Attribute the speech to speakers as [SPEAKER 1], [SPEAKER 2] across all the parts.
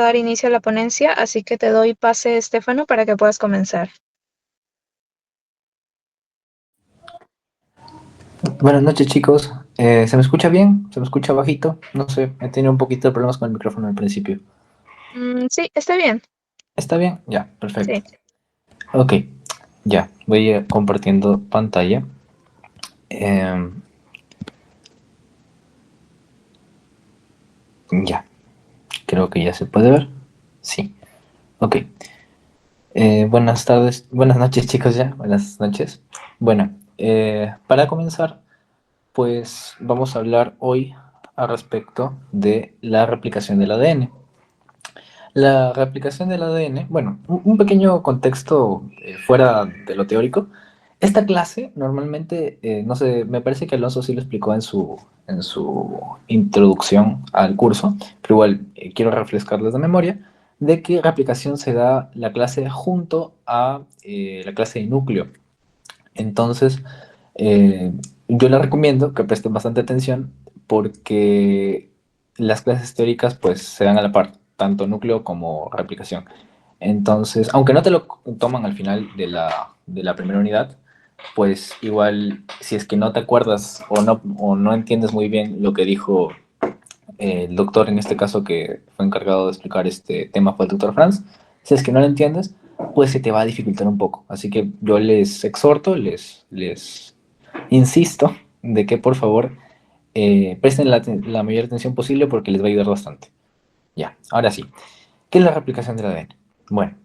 [SPEAKER 1] dar inicio a la ponencia, así que te doy pase, Estefano, para que puedas comenzar.
[SPEAKER 2] Buenas noches, chicos. ¿Se me escucha bien? ¿Se me escucha bajito? No sé, he tenido un poquito de problemas con el micrófono al principio.
[SPEAKER 1] Sí, está bien.
[SPEAKER 2] ¿Está bien? Ya,
[SPEAKER 1] Sí.
[SPEAKER 2] perfecto. Ok, ya, voy compartiendo pantalla. Ya, creo que ya se puede ver. Sí, ok. Buenas tardes, buenas noches, chicos, ya. Buenas noches. Bueno, para comenzar, pues vamos a hablar hoy al respecto de la replicación del ADN. La replicación del ADN, bueno, un pequeño contexto fuera de lo teórico. Esta clase normalmente, no sé, me parece que Alonso sí lo explicó en su introducción al curso, pero igual quiero refrescarles de memoria, de que replicación se da la clase junto a la clase de núcleo. Entonces, eh, yo les recomiendo que presten bastante atención porque las clases teóricas pues se dan a la par, tanto núcleo como replicación. Entonces, aunque no te lo toman al final de la primera unidad, pues igual si es que no te acuerdas o no entiendes muy bien lo que dijo el doctor en este caso que fue encargado de explicar este tema fue el doctor Franz, si es que no lo entiendes, pues se te va a dificultar un poco. Así que yo les exhorto, les insisto de que por favor presten la mayor atención posible porque les va a ayudar bastante. Ya, ahora sí. ¿Qué es la replicación del ADN? Bueno,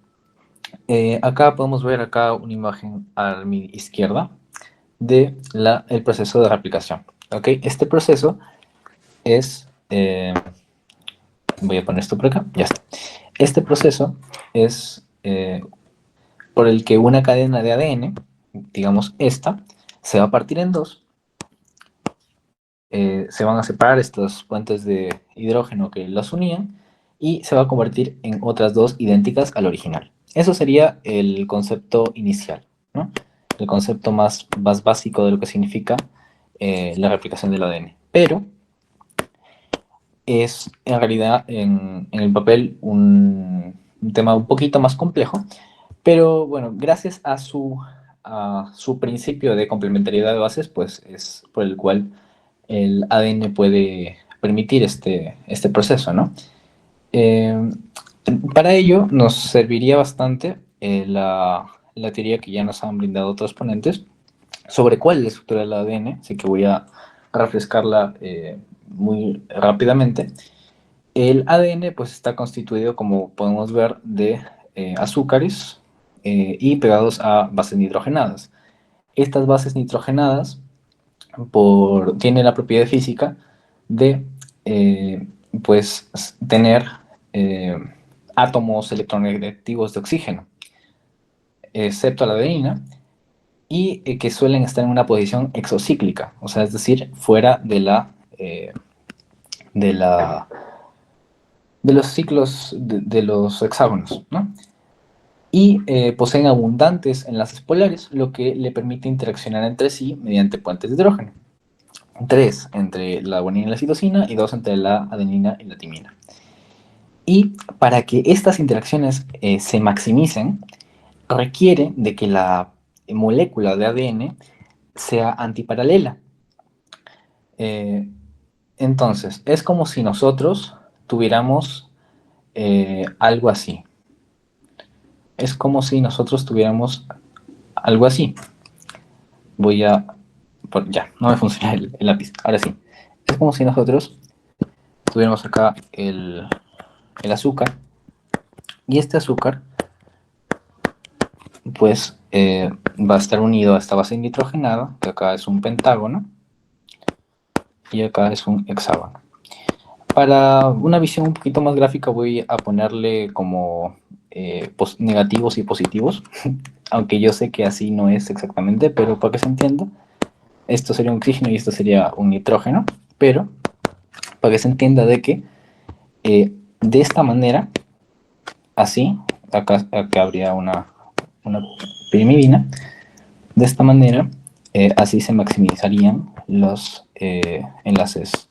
[SPEAKER 2] acá podemos ver acá una imagen a mi izquierda de el proceso de replicación. ¿Ok? Este proceso es... voy a poner esto por acá, ya está. Este proceso es por el que una cadena de ADN, digamos esta, se va a partir en dos. Se van a separar estos puentes de hidrógeno que los unían y se va a convertir en otras dos idénticas al original. Eso sería el concepto inicial, ¿no? El concepto más básico de lo que significa la replicación del ADN. Pero es en realidad en el papel un tema un poquito más complejo, pero bueno, gracias a su principio de complementariedad de bases, pues es por el cual el ADN puede permitir este proceso, ¿no? Eh, para ello nos serviría bastante la teoría que ya nos han brindado otros ponentes sobre cuál es la estructura del ADN, así que voy a refrescarla muy rápidamente. El ADN pues está constituido, como podemos ver, de azúcares y pegados a bases nitrogenadas. Estas bases nitrogenadas tienen la propiedad física de eh, pues tener eh, átomos electronegativos de oxígeno, excepto la adenina, y que suelen estar en una posición exocíclica, o sea, es decir, fuera de la de los ciclos de los hexágonos, ¿no? Y poseen abundantes enlaces polares, lo que le permite interaccionar entre sí mediante puentes de hidrógeno. Tres entre la guanina y la citosina y dos entre la adenina y la timina. Y para que estas interacciones se maximicen, requiere de que la molécula de ADN sea antiparalela. Eh, entonces, es como si nosotros tuviéramos algo así. Es como si nosotros tuviéramos algo así. Voy a... ya, no me funciona el lápiz. Ahora sí. Es como si nosotros tuviéramos acá el azúcar. Y este azúcar, pues, va a estar unido a esta base nitrogenada, que acá es un pentágono, y acá es un hexágono. Para una visión un poquito más gráfica voy a ponerle como negativos y positivos, aunque yo sé que así no es exactamente, pero para que se entienda, esto sería un oxígeno y esto sería un nitrógeno, pero para que se entienda de que de esta manera, así, acá habría una pirimidina, de esta manera, así se maximizarían los enlaces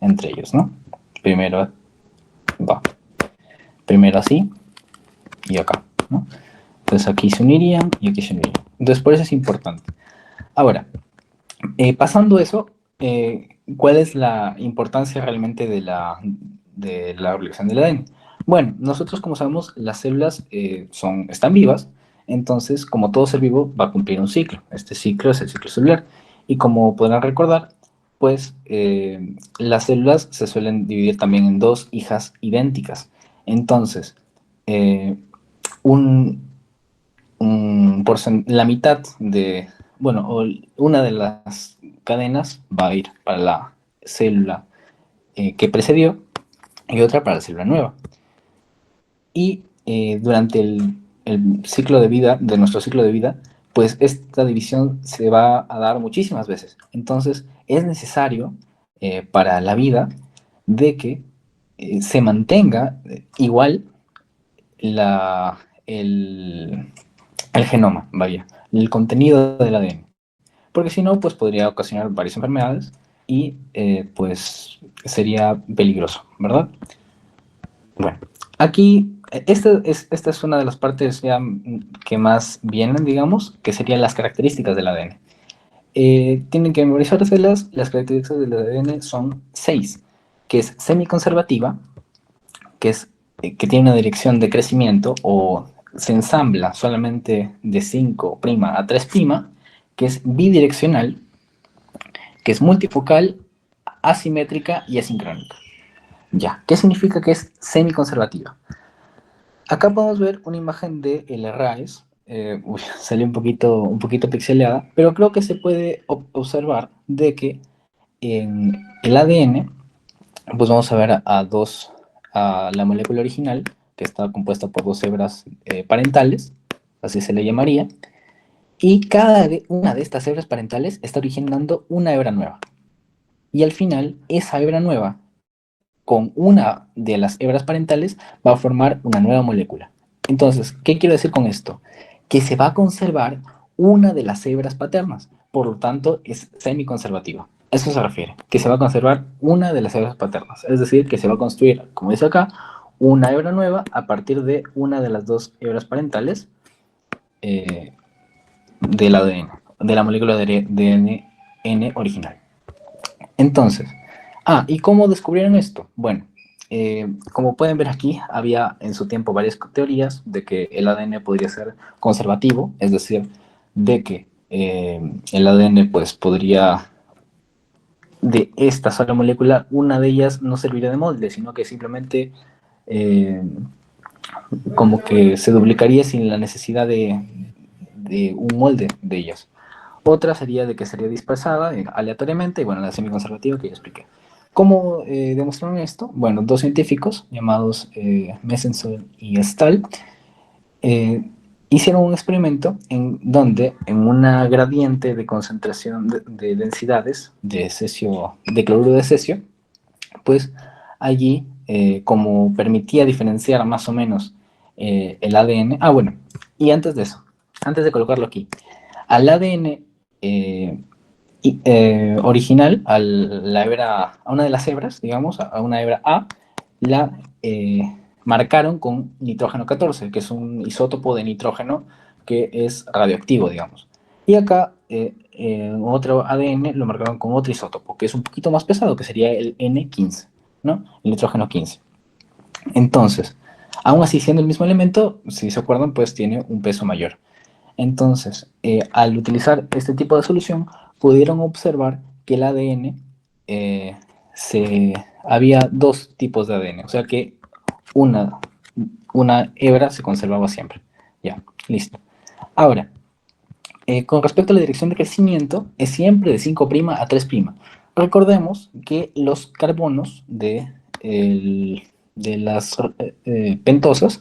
[SPEAKER 2] entre ellos, ¿no? Primero va. Primero así y acá, ¿no? Entonces aquí se unirían y aquí se unirían. Entonces por eso es importante. Ahora, pasando eso, ¿cuál es la importancia realmente de la obligación del ADN? Bueno, nosotros como sabemos, las células están vivas, entonces como todo ser vivo va a cumplir un ciclo. Este ciclo es el ciclo celular. Y como podrán recordar, pues las células se suelen dividir también en dos hijas idénticas. Entonces, eh, un, la mitad de, bueno, o una de las cadenas va a ir para la célula que precedió y otra para la célula nueva. Y durante el ciclo de vida, de nuestro ciclo de vida, pues esta división se va a dar muchísimas veces. Entonces es necesario para la vida de que se mantenga igual la, el, el genoma, vaya, el contenido del ADN. Porque si no, pues podría ocasionar varias enfermedades y pues sería peligroso, ¿verdad? Bueno, aquí, esta es una de las partes ya que más vienen, digamos, que serían las características del ADN. Tienen que memorizárselas, las características del ADN son seis, que es semiconservativa, que tiene una dirección de crecimiento o se ensambla solamente de 5' a 3', que es bidireccional, que es multifocal, asimétrica y asincrónica. Ya, ¿qué significa que es semiconservativa? Acá podemos ver una imagen de el RAES. Salió un poquito pixeleada, pero creo que se puede observar de que en el ADN, pues vamos a ver a la molécula original, que está compuesta por dos hebras parentales, así se le llamaría, y cada una de estas hebras parentales está originando una hebra nueva. Y al final, esa hebra nueva, con una de las hebras parentales, va a formar una nueva molécula. Entonces, ¿qué quiero decir con esto? Que se va a conservar una de las hebras paternas, por lo tanto, es semiconservativa. A eso se refiere, que se va a conservar una de las hebras paternas, es decir, que se va a construir, como dice acá, una hebra nueva a partir de una de las dos hebras parentales eh, del ADN, de la molécula de ADN original. Entonces, ¿y cómo descubrieron esto? Bueno, como pueden ver aquí, había en su tiempo varias teorías de que el ADN podría ser conservativo, es decir, de que el ADN pues podría, de esta sola molécula, una de ellas no serviría de molde, sino que simplemente eh, como que se duplicaría sin la necesidad de un molde de ellas. Otra sería de que sería dispersada aleatoriamente, y bueno, la semiconservativa que ya expliqué. ¿Cómo demostraron esto? Bueno, dos científicos llamados Messensohn y Stahl eh, hicieron un experimento en donde en una gradiente de concentración de densidades de cesio, de cloruro de cesio, pues allí, como permitía diferenciar más o menos el ADN, bueno, y antes de eso, antes de colocarlo aquí, al ADN original, a una de las hebras, digamos, a una hebra A, la marcaron con nitrógeno 14, que es un isótopo de nitrógeno que es radioactivo, digamos. Y acá, otro ADN lo marcaron con otro isótopo, que es un poquito más pesado, que sería el N15, ¿no? El nitrógeno 15. Entonces, aún así siendo el mismo elemento, si se acuerdan, pues tiene un peso mayor. Entonces, al utilizar este tipo de solución, pudieron observar que el ADN, había dos tipos de ADN, o sea que una, una hebra se conservaba siempre. Ya, listo. Ahora, con respecto a la dirección de crecimiento, es siempre de 5' a 3'. Recordemos que los carbonos de las pentosas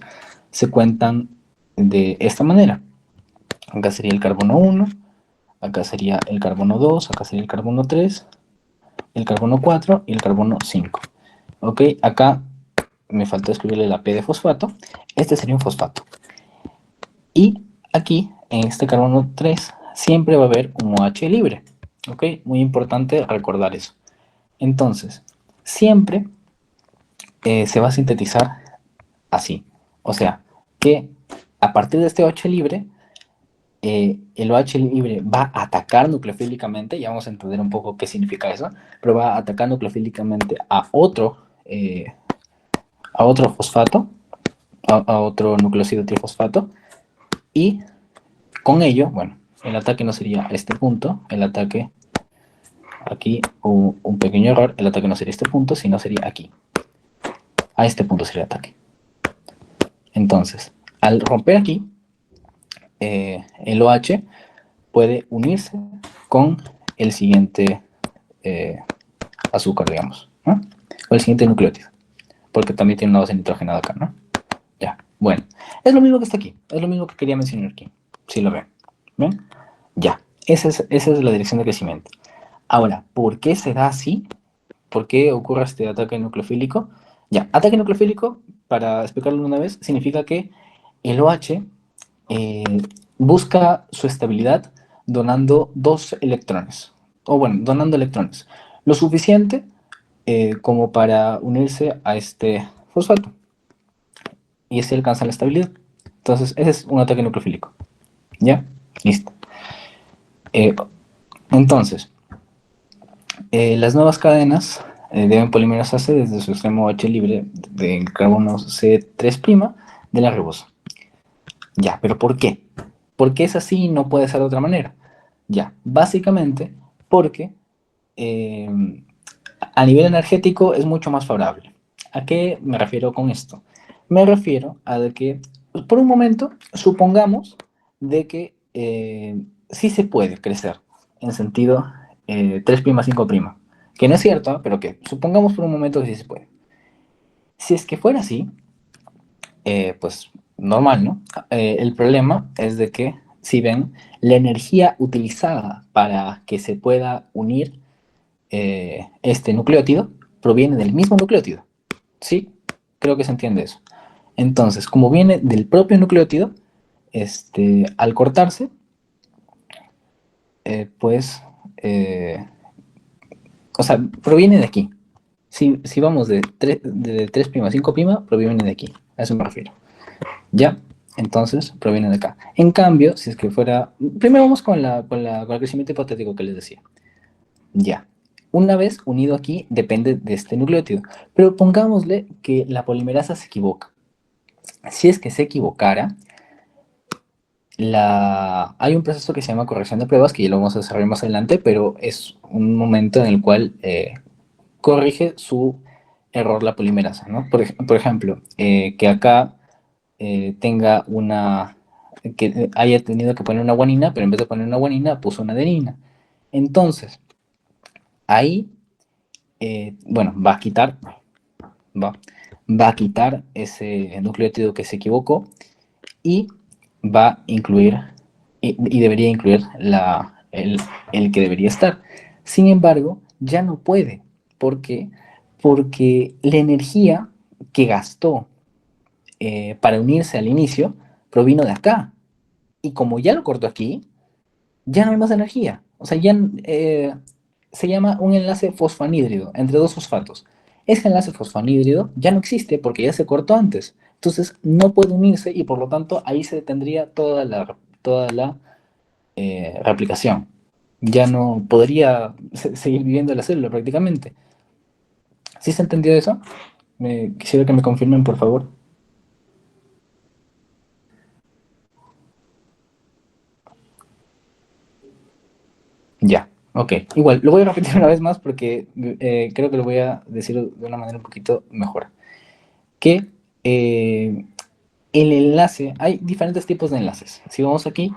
[SPEAKER 2] se cuentan de esta manera. Acá sería el carbono 1, acá sería el carbono 2, acá sería el carbono 3, el carbono 4 y el carbono 5. Ok, acá me faltó escribirle la P de fosfato. Este sería un fosfato. Y aquí, en este carbono 3, siempre va a haber un OH libre. Ok, muy importante recordar eso. Entonces, siempre se va a sintetizar así. O sea, que a partir de este OH libre, el OH libre va a atacar nucleofílicamente, ya vamos a entender un poco qué significa eso, pero va a atacar nucleofílicamente a otro fosfato, a otro nucleósido trifosfato, y con ello, bueno, el ataque no sería a este punto, el ataque aquí, un pequeño error, el ataque no sería este punto, sino sería aquí. A este punto sería el ataque. Entonces, al romper aquí, el OH puede unirse con el siguiente azúcar, digamos, ¿no? O el siguiente nucleótido, porque también tiene una base nitrogenada acá, ¿no? Ya, bueno. Es lo mismo que está aquí, es lo mismo que quería mencionar aquí, si lo ven. ¿Ven? Ya, esa es la dirección de crecimiento. Ahora, ¿por qué se da así? ¿Por qué ocurre este ataque nucleofílico? Ya, ataque nucleofílico, para explicarlo una vez, significa que el OH eh, busca su estabilidad donando 2 electrones, o bueno, donando electrones, lo suficiente como para unirse a este fosfato, y así alcanza la estabilidad. Entonces, ese es un ataque nucleofílico. ¿Ya? Listo. Eh, entonces, las nuevas cadenas deben polimerizarse desde su extremo H libre del carbono C3' de la ribosa. Ya, pero ¿por qué? ¿Por qué es así y no puede ser de otra manera? Ya, básicamente porque eh, a nivel energético es mucho más favorable. ¿A qué me refiero con esto? Me refiero a de que, por un momento, supongamos de que sí se puede crecer en sentido 3', 5', que no es cierto, ¿eh? Pero que supongamos por un momento que sí se puede. Si es que fuera así, pues normal, ¿no? El problema es de que, si ven, la energía utilizada para que se pueda unir este nucleótido proviene del mismo nucleótido. ¿Sí? Creo que se entiende eso. Entonces, como viene del propio nucleótido, al cortarse, pues, o sea, proviene de aquí. Si vamos de 3' a 5', proviene de aquí. A eso me refiero. ¿Ya? Entonces, proviene de acá. En cambio, si es que fuera... Primero vamos con el crecimiento hipotético que les decía. Ya. Una vez unido aquí, depende de este nucleótido. Pero pongámosle que la polimerasa se equivoca. Si es que se equivocara, hay un proceso que se llama corrección de pruebas, que ya lo vamos a desarrollar más adelante, pero es un momento en el cual corrige su error la polimerasa, ¿no? Por ejemplo, que acá tenga que haya tenido que poner una guanina, pero en vez de poner una guanina, puso una adenina. Entonces, ahí, bueno, va, va a quitar ese nucleótido que se equivocó y va a incluir, y debería incluir el que debería estar. Sin embargo, ya no puede. ¿Por qué? Porque la energía que gastó para unirse al inicio provino de acá. Y como ya lo cortó aquí, ya no hay más energía. O sea, ya se llama un enlace fosfanhídrido entre dos fosfatos. Ese enlace fosfanhídrido ya no existe porque ya se cortó antes. Entonces no puede unirse y por lo tanto ahí se detendría toda la replicación. Ya no podría seguir viviendo la célula prácticamente. ¿Sí se entendió eso? Quisiera que me confirmen, por favor. Ya, ok. Igual, lo voy a repetir una vez más porque creo que lo voy a decir de una manera un poquito mejor. Que el enlace, hay diferentes tipos de enlaces. Si vamos aquí,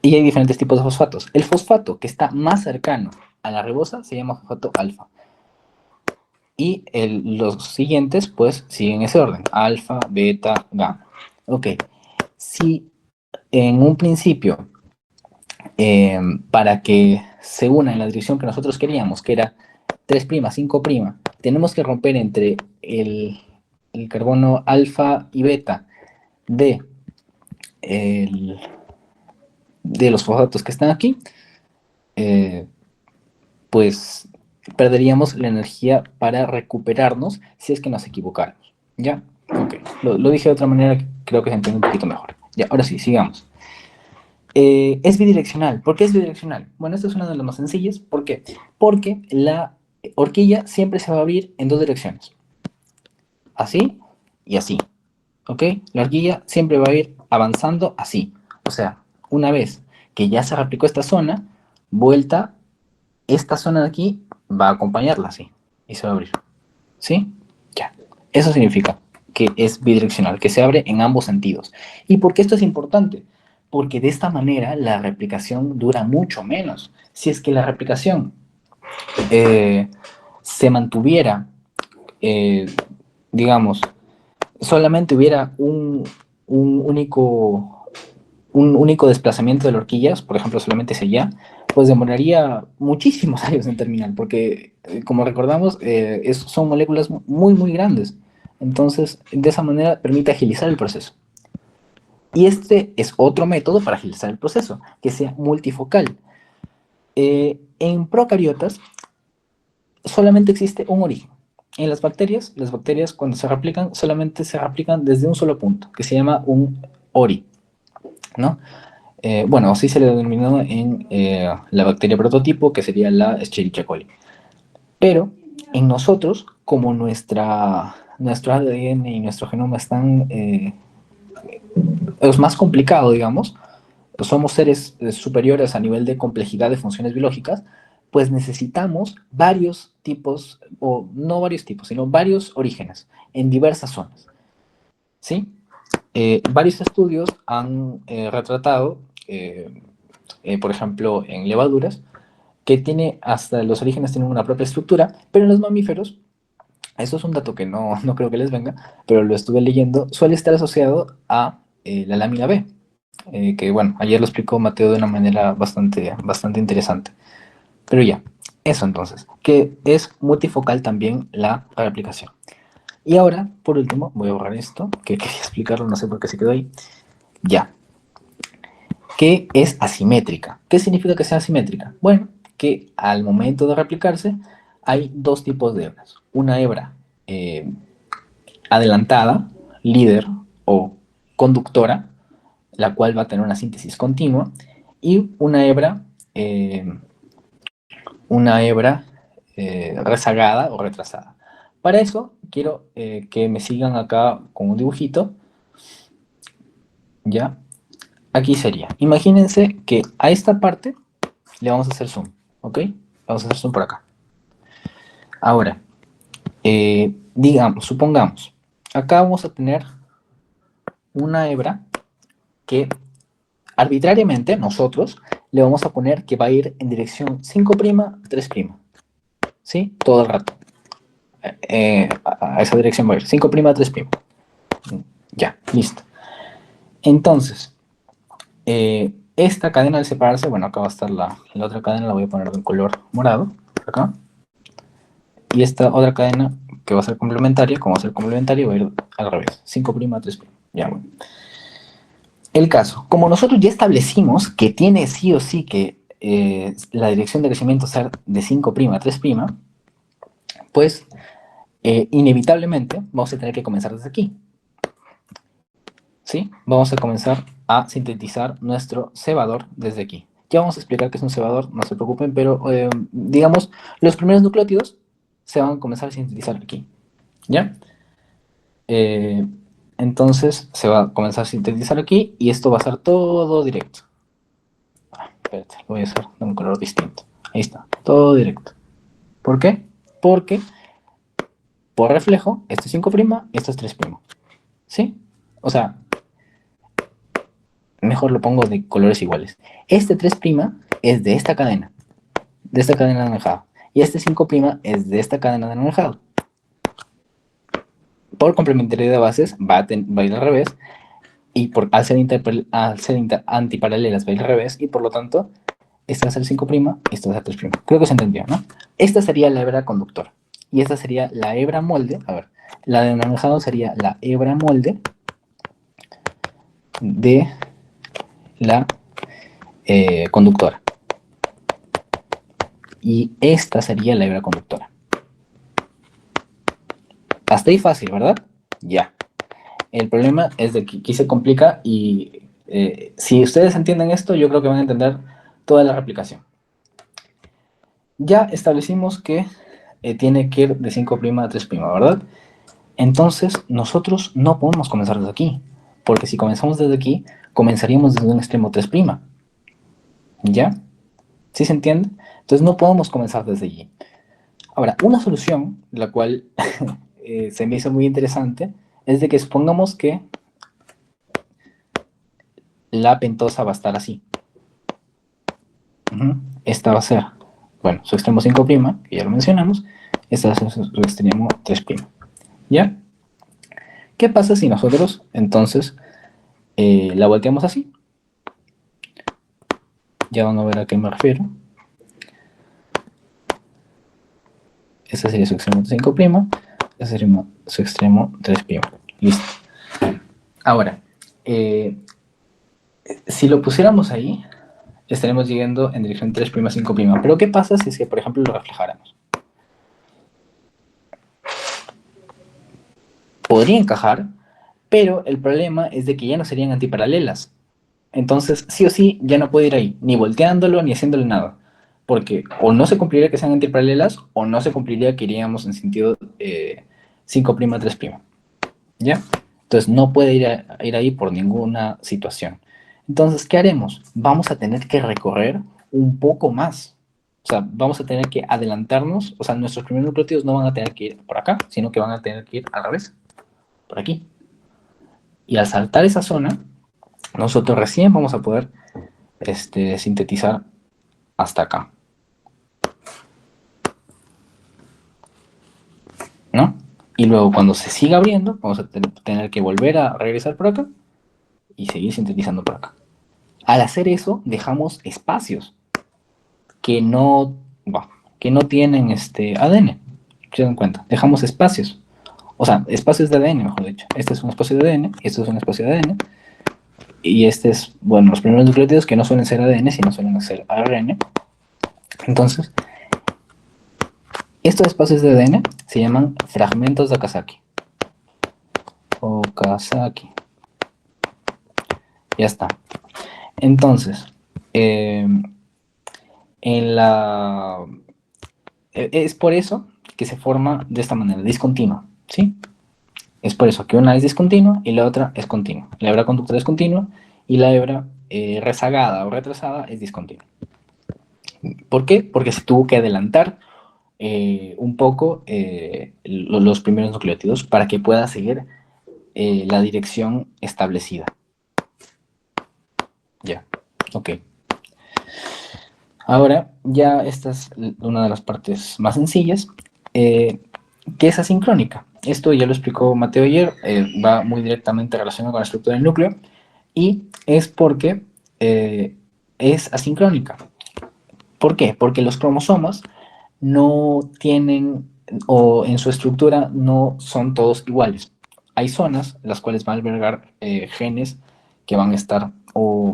[SPEAKER 2] y hay diferentes tipos de fosfatos. El fosfato que está más cercano a la ribosa se llama fosfato alfa. Y los siguientes, pues, siguen ese orden. Alfa, beta, gamma. Ok. Si en un principio, para que se una en la dirección que nosotros queríamos, que era 3', 5', tenemos que romper entre el carbono alfa y beta de, el, de los fosfatos que están aquí, eh, pues perderíamos la energía para recuperarnos si es que nos equivocáramos, ¿ya? Ok, lo dije de otra manera que creo que se entiende un poquito mejor. Ya, ahora sí, sigamos. Es bidireccional. ¿Por qué es bidireccional? Bueno, esta es una de las más sencillas. ¿Por qué? Porque la horquilla siempre se va a abrir en dos direcciones. Así y así. ¿Ok? La horquilla siempre va a ir avanzando así. O sea, una vez que ya se replicó esta zona, vuelta, esta zona de aquí va a acompañarla así. Y se va a abrir. ¿Sí? Ya. Eso significa que es bidireccional, que se abre en ambos sentidos. ¿Y por qué esto es importante? Porque de esta manera la replicación dura mucho menos. Si es que la replicación eh, se mantuviera, eh, digamos, solamente hubiera un único, un único desplazamiento de la horquilla, por ejemplo, solamente ese ya, pues demoraría muchísimos años en terminar, porque como recordamos, son moléculas muy, muy grandes. Entonces, de esa manera permite agilizar el proceso. Y este es otro método para agilizar el proceso, que sea multifocal. En procariotas solamente existe un origen. En las bacterias cuando se replican solamente se replican desde un solo punto, que se llama un ORI, ¿no? Bueno, así se le denominó en la bacteria prototipo, que sería la Escherichia coli. Pero en nosotros, como nuestro ADN y nuestro genoma están, es más complicado, digamos, somos seres superiores a nivel de complejidad de funciones biológicas, pues necesitamos varios tipos, o no varios tipos, sino varios orígenes en diversas zonas, ¿sí? Varios estudios han retratado, por ejemplo, en levaduras, que tiene hasta los orígenes tienen una propia estructura, pero en los mamíferos, eso es un dato que no creo que les venga, pero lo estuve leyendo, suele estar asociado a la lámina B, que bueno, ayer lo explicó Mateo de una manera bastante interesante. Pero ya, eso entonces, que es multifocal también la replicación. Y ahora, por último, voy a borrar esto, que quería explicarlo, no sé por qué se quedó ahí. Ya, que es asimétrica. ¿Qué significa que sea asimétrica? Bueno, que al momento de replicarse hay dos tipos de hebras. Una hebra adelantada, líder o conductora, la cual va a tener una síntesis continua, y eh, una hebra rezagada o retrasada. Para eso quiero que me sigan acá con un dibujito, ¿ya? Aquí sería, imagínense que a esta parte le vamos a hacer zoom, ¿ok? Vamos a hacer zoom por acá. Ahora, digamos, supongamos, acá vamos a tener una hebra que arbitrariamente nosotros le vamos a poner que va a ir en dirección 5', 3', ¿sí? Todo el rato. A esa dirección va a ir 5', 3'. Ya, listo. Entonces, esta cadena al separarse, bueno, acá va a estar la otra cadena, la voy a poner de un color morado, acá. Y esta otra cadena, que va a ser complementaria, como va a ser complementaria, va a ir al revés, 5', 3'. Ya, bueno. El caso, como nosotros ya establecimos que tiene sí o sí que la dirección de crecimiento ser de 5' a 3', pues inevitablemente vamos a tener que comenzar desde aquí. ¿Sí? Vamos a comenzar a sintetizar nuestro cebador desde aquí. Ya vamos a explicar qué es un cebador, no se preocupen, pero digamos, los primeros nucleótidos se van a comenzar a sintetizar aquí. ¿Ya? Eh, entonces se va a comenzar a sintetizar aquí y esto va a ser todo directo. Espérate, lo voy a hacer de un color distinto. Ahí está, todo directo. ¿Por qué? Porque por reflejo, esto es 5', esto es 3'. ¿Sí? O sea, mejor lo pongo de colores iguales. Este 3' es de esta cadena anaranjada. Y este 5' es de esta cadena de anaranjado. Por complementariedad de bases va a ir al revés. Y al ser antiparalelas va a ir al revés. Y por lo tanto, esta va a ser 5', esta va a ser 3'. Creo que se entendió, ¿no? Esta sería la hebra conductora. Y esta sería la hebra molde. A ver, la de anaranjado sería la hebra molde de la conductora. Y esta sería la hebra conductora. Hasta ahí fácil, ¿verdad? Ya. El problema es de que aquí se complica y si ustedes entienden esto, yo creo que van a entender toda la replicación. Ya establecimos que tiene que ir de 5' a 3', ¿verdad? Entonces, nosotros no podemos comenzar desde aquí, porque si comenzamos desde aquí, comenzaríamos desde un extremo 3'. ¿Ya? ¿Sí se entiende? Entonces no podemos comenzar desde allí. Ahora, una solución, la cual se me hizo muy interesante, es de que supongamos que la pentosa va a estar así. Esta va a ser, bueno, su extremo 5', que ya lo mencionamos. Esta va a ser su extremo 3'. ¿Ya? ¿Qué pasa si nosotros, entonces, la volteamos así? Ya van a ver a qué me refiero. Este sería su extremo 5', este sería su extremo 3'. Listo. Ahora, si lo pusiéramos ahí, estaremos llegando en dirección 3', 5'. Pero ¿qué pasa si es que, por ejemplo, lo reflejáramos? Podría encajar, pero el problema es de que ya no serían antiparalelas. Entonces, sí o sí, ya no puede ir ahí, ni volteándolo, ni haciéndole nada. Porque o no se cumpliría que sean antiparalelas, o no se cumpliría que iríamos en sentido 5', 3'. ¿Ya? Entonces no puede ir ahí por ninguna situación. Entonces, ¿qué haremos? Vamos a tener que recorrer un poco más. O sea, vamos a tener que adelantarnos. O sea, nuestros primeros nucleótidos no van a tener que ir por acá, sino que van a tener que ir al revés, por aquí. Y al saltar esa zona, nosotros recién vamos a poder sintetizar hasta acá. ¿No? Y luego cuando se siga abriendo, vamos a tener que volver a regresar por acá y seguir sintetizando por acá. Al hacer eso, dejamos espacios que no, que no tienen ADN. ¿Se dan cuenta? Dejamos espacios. O sea, espacios de ADN, mejor dicho. Este es un espacio de ADN, esto es un espacio de ADN. Y este es, bueno, los primeros nucleótidos que no suelen ser ADN, sino suelen ser ARN. Entonces, estos espacios de ADN se llaman fragmentos de Okazaki. Okazaki. Ya está. Entonces, es por eso que se forma de esta manera, discontinua, ¿sí? Es por eso que una es discontinua y la otra es continua. La hebra conductora es continua y la hebra rezagada o retrasada es discontinua. ¿Por qué? Porque se tuvo que adelantar un poco los primeros nucleótidos para que pueda seguir la dirección establecida. Ya, ok. Ahora, ya esta es una de las partes más sencillas, que es asincrónica. Esto ya lo explicó Mateo ayer, va muy directamente relacionado con la estructura del núcleo, y es porque es asincrónica. ¿Por qué? Porque los cromosomas no tienen, o en su estructura no son todos iguales. Hay zonas las cuales van a albergar genes que van a estar, o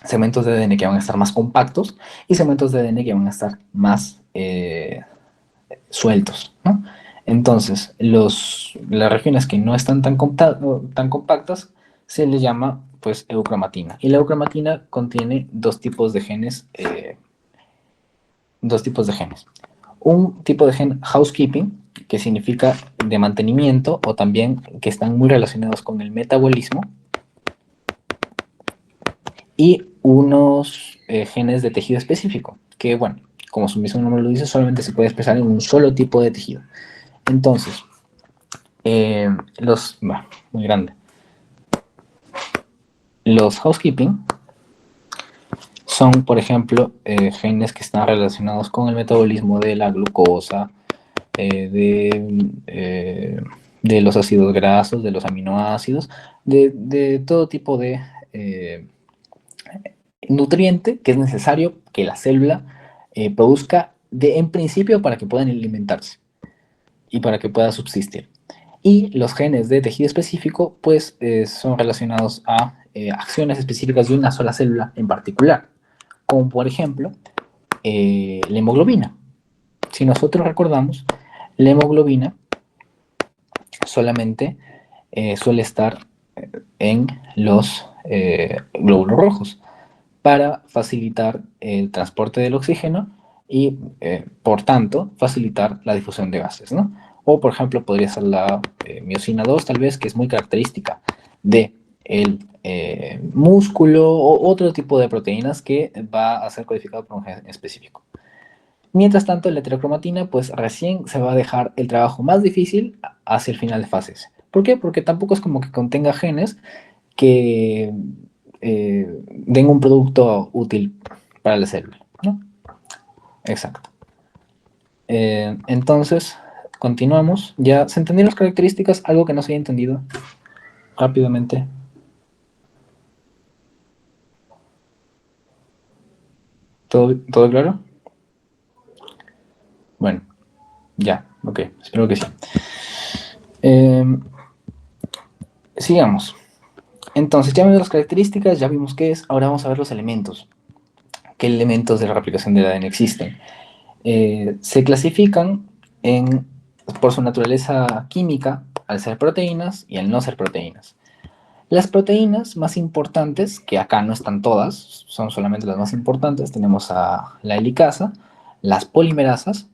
[SPEAKER 2] segmentos de ADN que van a estar más compactos y segmentos de ADN que van a estar más sueltos, ¿no? Entonces, las regiones que no están tan compactas se les llama, pues, eucromatina. Y la eucromatina contiene dos tipos de genes. Un tipo de gen housekeeping, que significa de mantenimiento, o también que están muy relacionados con el metabolismo, y unos genes de tejido específico, que bueno, como su mismo nombre lo dice, solamente se puede expresar en un solo tipo de tejido. Entonces, muy grande. Los housekeeping son, por ejemplo, genes que están relacionados con el metabolismo de la glucosa, de los ácidos grasos, de los aminoácidos, de todo tipo de nutriente que es necesario que la célula produzca en principio para que puedan alimentarse y para que pueda subsistir. Y los genes de tejido específico pues son relacionados a acciones específicas de una sola célula en particular, como por ejemplo la hemoglobina. Si nosotros recordamos, la hemoglobina solamente suele estar en los glóbulos rojos para facilitar el transporte del oxígeno y, por tanto, facilitar la difusión de gases, ¿no? O, por ejemplo, podría ser la miosina 2, tal vez, que es muy característica de el músculo o otro tipo de proteínas que va a ser codificado por un gen específico. Mientras tanto, la heterocromatina, pues recién se va a dejar el trabajo más difícil hacia el final de fases. ¿Por qué? Porque tampoco es como que contenga genes que den un producto útil para la célula, ¿no? Exacto. Entonces, continuamos. Ya se entendieron las características, algo que no se haya entendido rápidamente. ¿Todo claro? Bueno, ya, ok, espero que sí. Sigamos. Entonces, ya vimos las características, ya vimos qué es, ahora vamos a ver los elementos. ¿Qué elementos de la replicación del ADN existen? Se clasifican por su naturaleza química al ser proteínas y al no ser proteínas. Las proteínas más importantes, que acá no están todas, son solamente las más importantes, tenemos a la helicasa, las polimerasas,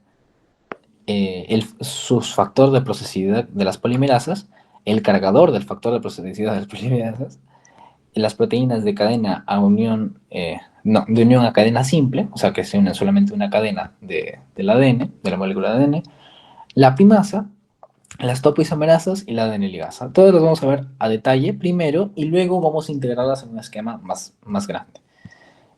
[SPEAKER 2] su factor de procesividad de las polimerasas, el cargador del factor de procesividad de las polimerasas, las proteínas de cadena a unión, no, de unión a cadena simple, o sea que se unen solamente una cadena del ADN, de la molécula de ADN, la primasa, las topoisomerasas y la ADN ligasa. Todas las vamos a ver a detalle primero y luego vamos a integrarlas en un esquema más grande.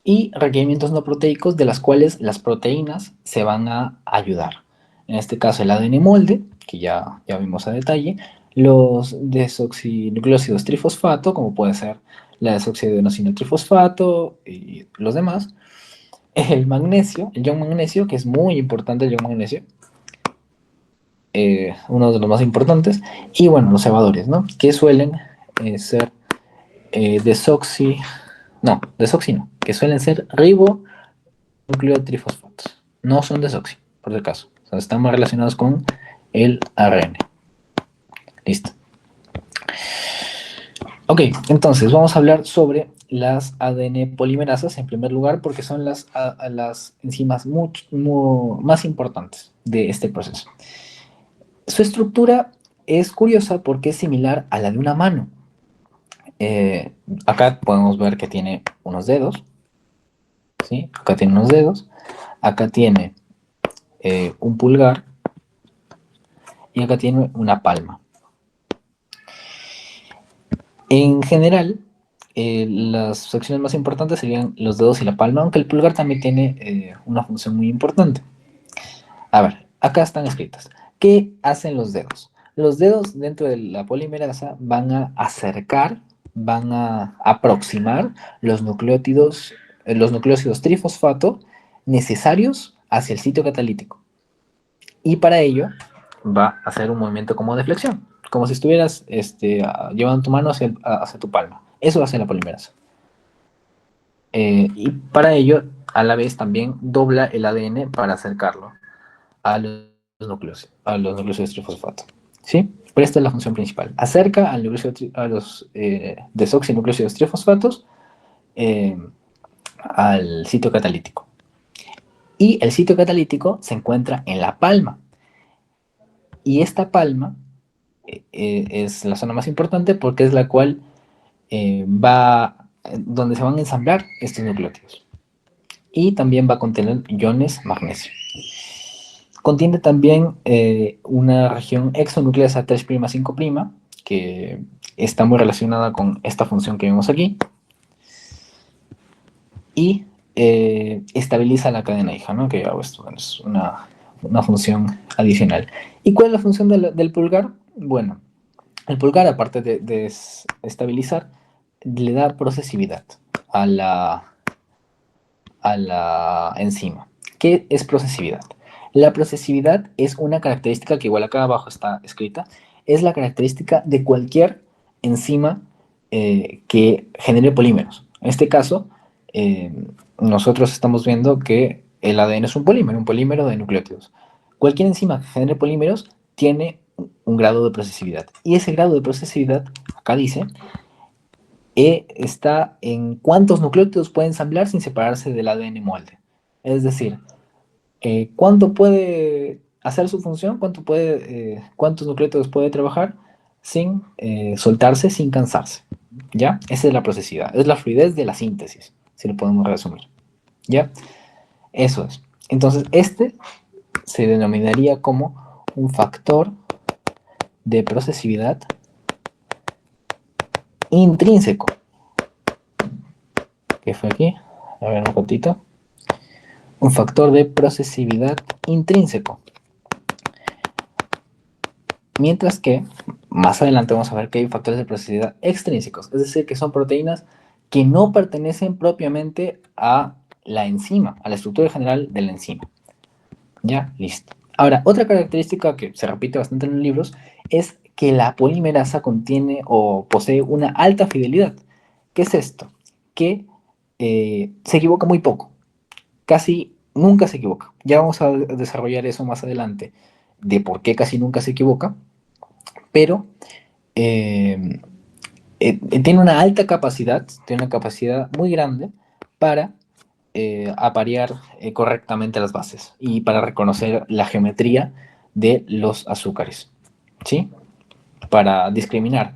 [SPEAKER 2] Y requerimientos no proteicos de las cuales las proteínas se van a ayudar. En este caso el ADN molde, que ya vimos a detalle, los desoxinucleósidos trifosfato, como puede ser la desoxiadenosina trifosfato y los demás, el magnesio, el ion magnesio, que es muy importante el ion magnesio, uno de los más importantes, y bueno, los cebadores, ¿no? Que suelen ser desoxi, no, que suelen ser ribonucleotrifosfatos, no son desoxi, por si acaso, o sea, están más relacionados con el ARN. Listo. Ok, entonces vamos a hablar sobre las ADN polimerasas en primer lugar porque son las enzimas más importantes de este proceso. Su estructura es curiosa porque es similar a la de una mano. Acá podemos ver que tiene unos dedos, ¿sí? Acá tiene unos dedos, acá tiene un pulgar y acá tiene una palma. En general, las secciones más importantes serían los dedos y la palma, aunque el pulgar también tiene una función muy importante. A ver, acá están escritas. ¿Qué hacen los dedos? Los dedos dentro de la polimerasa van a acercar, van a aproximar los nucleótidos, los nucleósidos trifosfato necesarios hacia el sitio catalítico. Y para ello va a hacer un movimiento como de flexión, como si estuvieras llevando tu mano hacia tu palma. Eso hace la polimerasa. Y para ello, a la vez, también dobla el ADN para acercarlo a los nucleósidos trifosfato. ¿Sí? Pero esta es la función principal. Acerca a los desoxinucleósidos trifosfatos al sitio catalítico. Y el sitio catalítico se encuentra en la palma. Y esta palma es la zona más importante porque es la cual donde se van a ensamblar estos nucleótidos. Y también va a contener iones magnesio. Contiene también una región exonucleasa 3'5', que está muy relacionada con esta función que vemos aquí. Y estabiliza la cadena hija, ¿no? Que esto es una función adicional. ¿Y cuál es la función del pulgar? Bueno, el pulgar, aparte de estabilizar, le da procesividad a la enzima. ¿Qué es procesividad? La procesividad es una característica que igual acá abajo está escrita, es la característica de cualquier enzima que genere polímeros. En este caso, nosotros estamos viendo que el ADN es un polímero de nucleótidos. Cualquier enzima que genere polímeros tiene un grado de procesividad. Y ese grado de procesividad, acá dice, está en cuántos nucleótidos puede ensamblar sin separarse del ADN molde. Es decir, cuánto puede hacer su función, cuántos nucleótidos puede trabajar sin soltarse, sin cansarse. ¿Ya? Esa es la procesividad, es la fluidez de la síntesis, si lo podemos resumir. ¿Ya? Eso es. Entonces, este se denominaría como un factor de procesividad intrínseco. ¿Qué fue aquí? A ver un ratito. Un factor de procesividad intrínseco. Mientras que más adelante vamos a ver que hay factores de procesividad extrínsecos, es decir, que son proteínas que no pertenecen propiamente a la enzima, a la estructura general de la enzima. Ya, listo. Ahora, otra característica que se repite bastante en los libros es que la polimerasa contiene o posee una alta fidelidad. ¿Qué es esto? Que se equivoca muy poco, casi nunca se equivoca. Ya vamos a desarrollar eso más adelante, de por qué casi nunca se equivoca, pero eh, tiene una alta capacidad, tiene una capacidad muy grande para aparear correctamente las bases y para reconocer la geometría de los azúcares, ¿sí? Para discriminar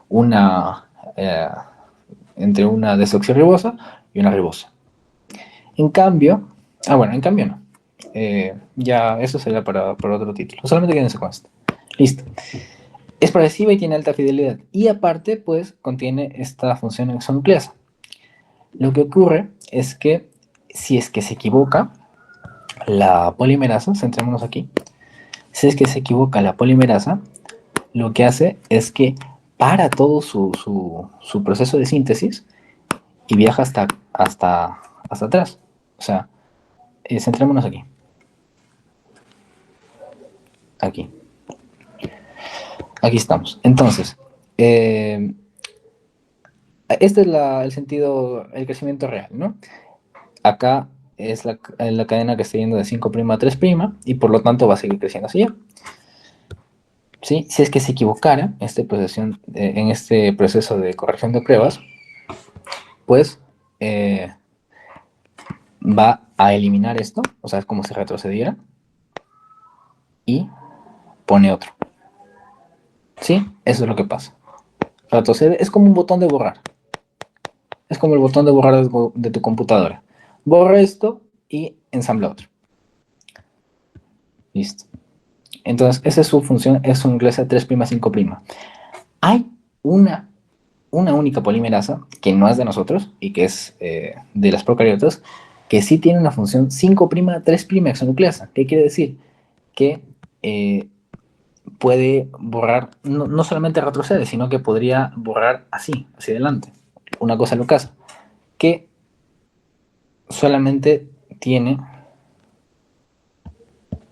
[SPEAKER 2] una, eh, entre una desoxirribosa y una ribosa. En cambio, en cambio no. Ya eso sería para otro título. Solamente quédense con esto. Listo. Es progresiva y tiene alta fidelidad. Y aparte, pues, contiene esta función exonucleasa. Lo que ocurre es que si es que se equivoca la polimerasa, centrémonos aquí, si es que se equivoca la polimerasa, lo que hace es que para todo su proceso de síntesis y viaja hasta atrás. O sea, centrémonos aquí. Aquí. Aquí estamos. Entonces, este es el sentido, el crecimiento real, ¿no? Acá es la cadena que está yendo de 5' a 3' y por lo tanto va a seguir creciendo así ya. ¿Sí? Si es que se equivocara en este proceso de corrección de pruebas, pues va a eliminar esto, o sea, es como si retrocediera y pone otro. ¿Sí? Eso es lo que pasa. Retrocede, es como un botón de borrar. Es como el botón de borrar de tu computadora. Borra esto y ensambla otro. Listo. Entonces, esa es su función, es un inglesa 3', 5'. Hay una única polimerasa que no es de nosotros y que es de las procariotas, que sí tiene una función 5', 3' exonucleasa. ¿Qué quiere decir? Que puede borrar, no solamente retrocede, sino que podría borrar así, hacia adelante. Una cosa loca, que solamente tiene...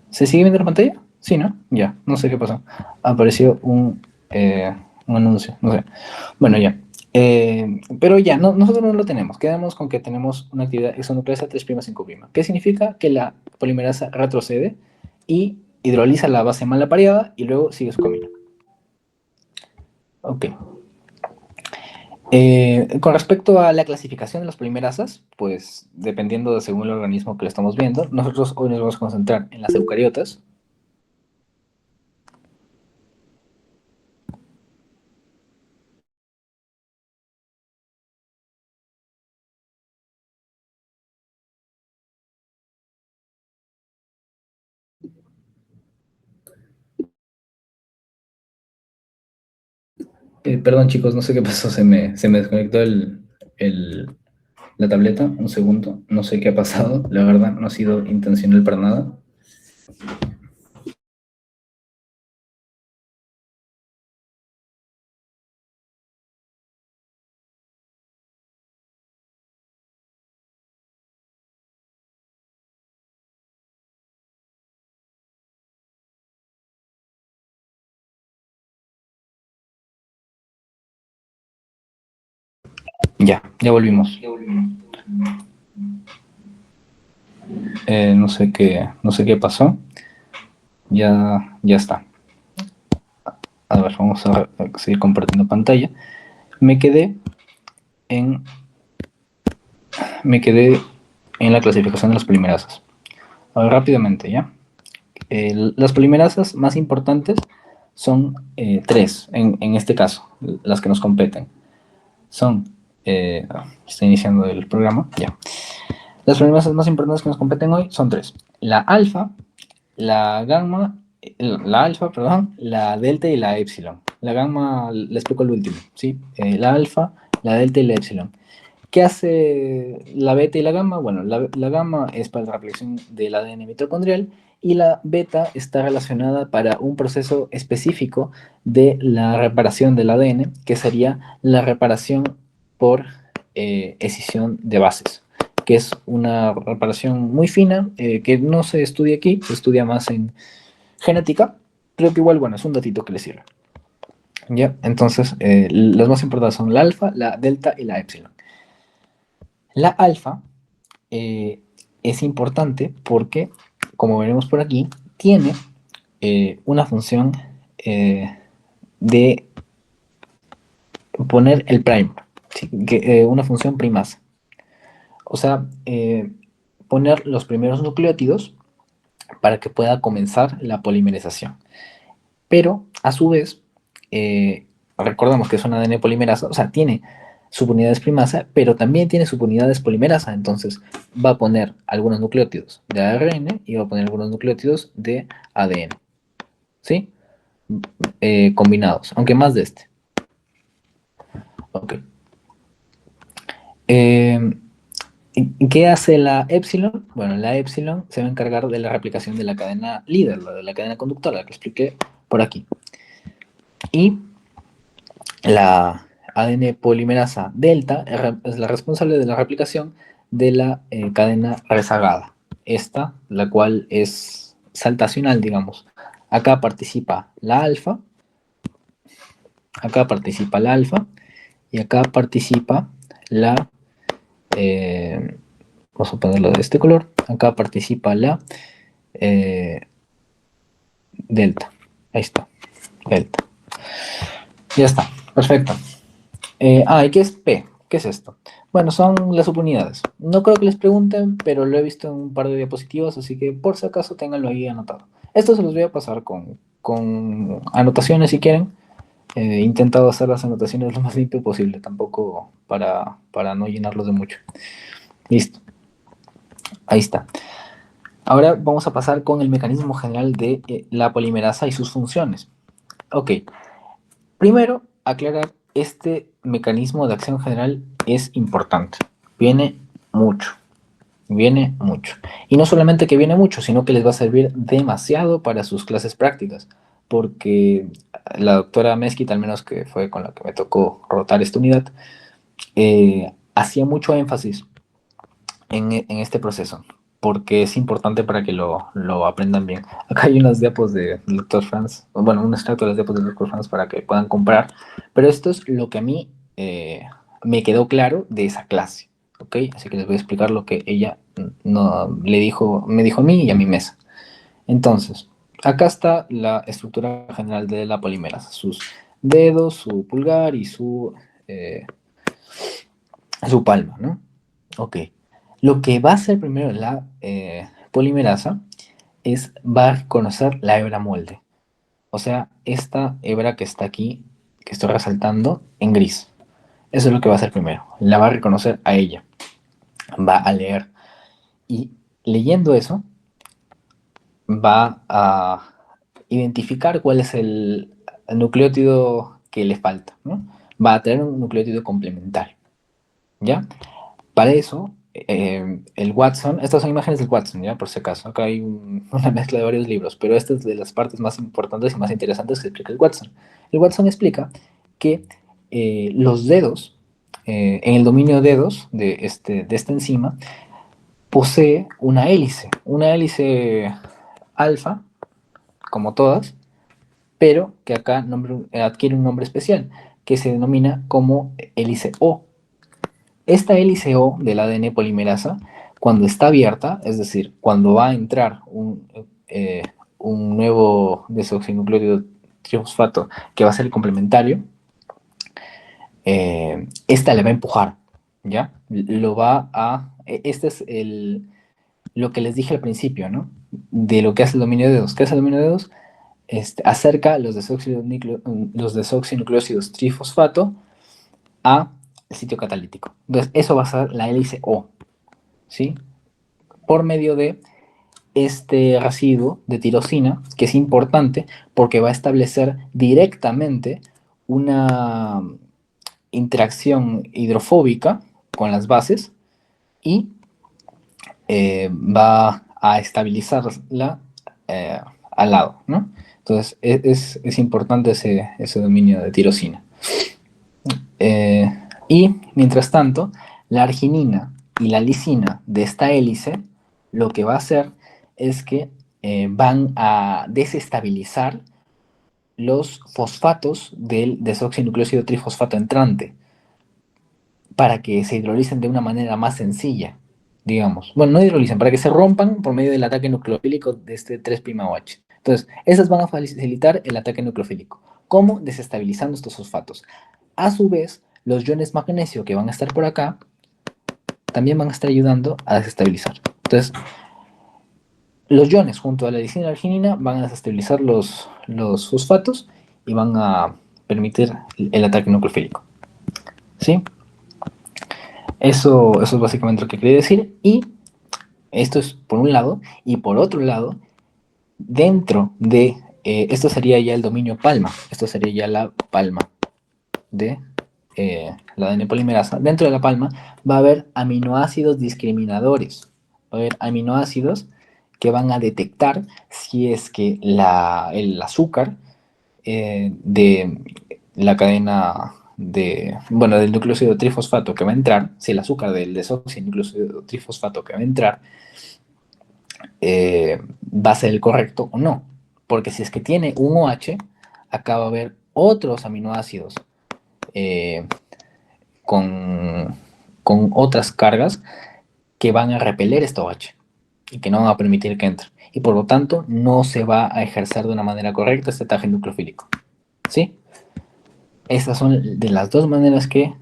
[SPEAKER 2] ¿Se sigue viendo la pantalla? Sí, ¿no? Ya, no sé qué pasó. Apareció un anuncio, no sé. Bueno, ya. Pero ya, nosotros no lo tenemos. Quedamos con que tenemos una actividad exonucleasa 3', 5'. ¿Qué significa? Que la polimerasa retrocede y hidroliza la base mal apareada y luego sigue su camino. Ok. Con respecto a la clasificación de las polimerasas, pues dependiendo de según el organismo que lo estamos viendo, nosotros hoy nos vamos a concentrar en las eucariotas. Perdón chicos, no sé qué pasó, se me desconectó la tableta, un segundo, no sé qué ha pasado, la verdad no ha sido intencional para nada. Ya volvimos. No sé qué pasó, ya está. A ver, vamos a seguir compartiendo pantalla. Me quedé en, me quedé en la clasificación de las polimerasas. A ver, rápidamente, ¿ya? Las polimerasas más importantes son tres, en este caso, las que nos competen. Son, está iniciando el programa, ya. Las polimerasas más importantes que nos competen hoy son tres. La alfa, la gamma, la alfa, perdón, la delta y la epsilon. La gamma, le explico el último, ¿sí? La alfa, la delta y la epsilon. ¿Qué hace la beta y la gamma? Bueno, la gamma es para la replicación del ADN mitocondrial y la beta está relacionada para un proceso específico de la reparación del ADN, que sería la reparación por escisión de bases, que es una reparación muy fina, que no se estudia aquí, se estudia más en genética, pero que igual, bueno, es un datito que le sirve. ¿Ya? Entonces, las más importantes son la alfa, la delta y la epsilon. La alfa es importante porque, como veremos por aquí, tiene una función de poner el primer, ¿sí? Una función primasa. O sea, poner los primeros nucleótidos para que pueda comenzar la polimerización. Pero, a su vez, recordamos que es una ADN polimerasa, o sea, tiene subunidades primasa, pero también tiene subunidades polimerasa, entonces va a poner algunos nucleótidos de ARN y va a poner algunos nucleótidos de ADN, ¿sí? Combinados, aunque más de este. Ok. ¿Qué hace la epsilon? Bueno, la epsilon se va a encargar de la replicación de la cadena líder, la de la cadena conductora, la que expliqué por aquí. Y la ADN polimerasa delta es la responsable de la replicación de la cadena rezagada. Esta, la cual es saltacional, digamos. Acá participa la alfa, y acá participa la, vamos a ponerlo de este color, acá participa la delta. Ahí está, delta. Ya está, perfecto. ¿Y qué es P? ¿Qué es esto? Bueno, son las subunidades. No creo que les pregunten, pero lo he visto en un par de diapositivas, así que por si acaso ténganlo ahí anotado. Esto se los voy a pasar con anotaciones si quieren. He intentado hacer las anotaciones lo más limpio posible, tampoco para no llenarlos de mucho. Listo, ahí está. Ahora vamos a pasar con el mecanismo general de la polimerasa y sus funciones. Ok, primero aclarar, este mecanismo de acción general es importante. Viene mucho, viene mucho. Y no solamente que viene mucho, sino que les va a servir demasiado para sus clases prácticas. Porque la doctora Mezquita, al menos que fue con la que me tocó rotar esta unidad, hacía mucho énfasis en este proceso, porque es importante para que lo aprendan bien. Acá hay unas diapos del Dr. Franz, bueno, un extracto de las diapos del Dr. Franz para que puedan comprar, pero esto es lo que a mí me quedó claro de esa clase, ¿ok? Así que les voy a explicar lo que ella me dijo a mí y a mi mesa. Entonces, acá está la estructura general de la polimerasa, sus dedos, su pulgar y su palma, ¿no? Ok. Lo que va a hacer primero la polimerasa va a reconocer la hebra molde. O sea, esta hebra que está aquí, que estoy resaltando en gris. Eso es lo que va a hacer primero. La va a reconocer a ella. Va a leer. Y leyendo eso, va a identificar cuál es el nucleótido que le falta, ¿no? Va a tener un nucleótido complementario. ¿Ya? Para eso, el Watson, estas son imágenes del Watson, ¿ya? Por si acaso, acá hay una mezcla de varios libros, pero esta es de las partes más importantes y más interesantes que explica el Watson. El Watson explica que los dedos, en el dominio dedos de esta enzima, posee una hélice alfa, como todas, pero que acá adquiere un nombre especial, que se denomina como hélice O. Esta hélice O del ADN polimerasa, cuando está abierta, es decir, cuando va a entrar un nuevo desoxinucleótido trifosfato, que va a ser el complementario, esta le va a empujar, ¿ya? Este es lo que les dije al principio, ¿no? De lo que hace el dominio de dedos. ¿Qué hace el dominio de dedos? Acerca los desoxinucleósidos trifosfato a el sitio catalítico. Entonces, eso va a ser la hélice O, ¿sí? Por medio de este residuo de tirosina, que es importante porque va a establecer directamente una interacción hidrofóbica con las bases y va a estabilizarla al lado, ¿no? Entonces es importante ese dominio de tirosina. Y mientras tanto, la arginina y la lisina de esta hélice lo que va a hacer es que van a desestabilizar los fosfatos del desoxinucleósido trifosfato entrante para que se hidrolicen de una manera más sencilla, digamos. Bueno, no hidrolicen, para que se rompan por medio del ataque nucleofílico de este 3'OH. Entonces, esas van a facilitar el ataque nucleofílico. ¿Cómo? Desestabilizando estos fosfatos. A su vez, los iones magnesio que van a estar por acá también van a estar ayudando a desestabilizar. Entonces, los iones junto a la lisina y la arginina van a desestabilizar los fosfatos y van a permitir el ataque nucleofílico. ¿Sí? Eso es básicamente lo que quería decir. Y esto es por un lado. Y por otro lado, dentro de... esto sería ya el dominio palma. Esto sería ya la palma de la ADN polimerasa. Dentro de la palma va a haber aminoácidos discriminadores. Va a haber aminoácidos que van a detectar si es que el azúcar de la cadena del nucleósido trifosfato que va a entrar, si el azúcar del desoxinucleósido trifosfato que va a entrar va a ser el correcto o no. Porque si es que tiene un OH, acá va a haber otros aminoácidos con otras cargas que van a repeler esta OH y que no van a permitir que entre. Y por lo tanto, no se va a ejercer de una manera correcta este ataque nucleofílico. ¿Sí? Estas son de las dos maneras que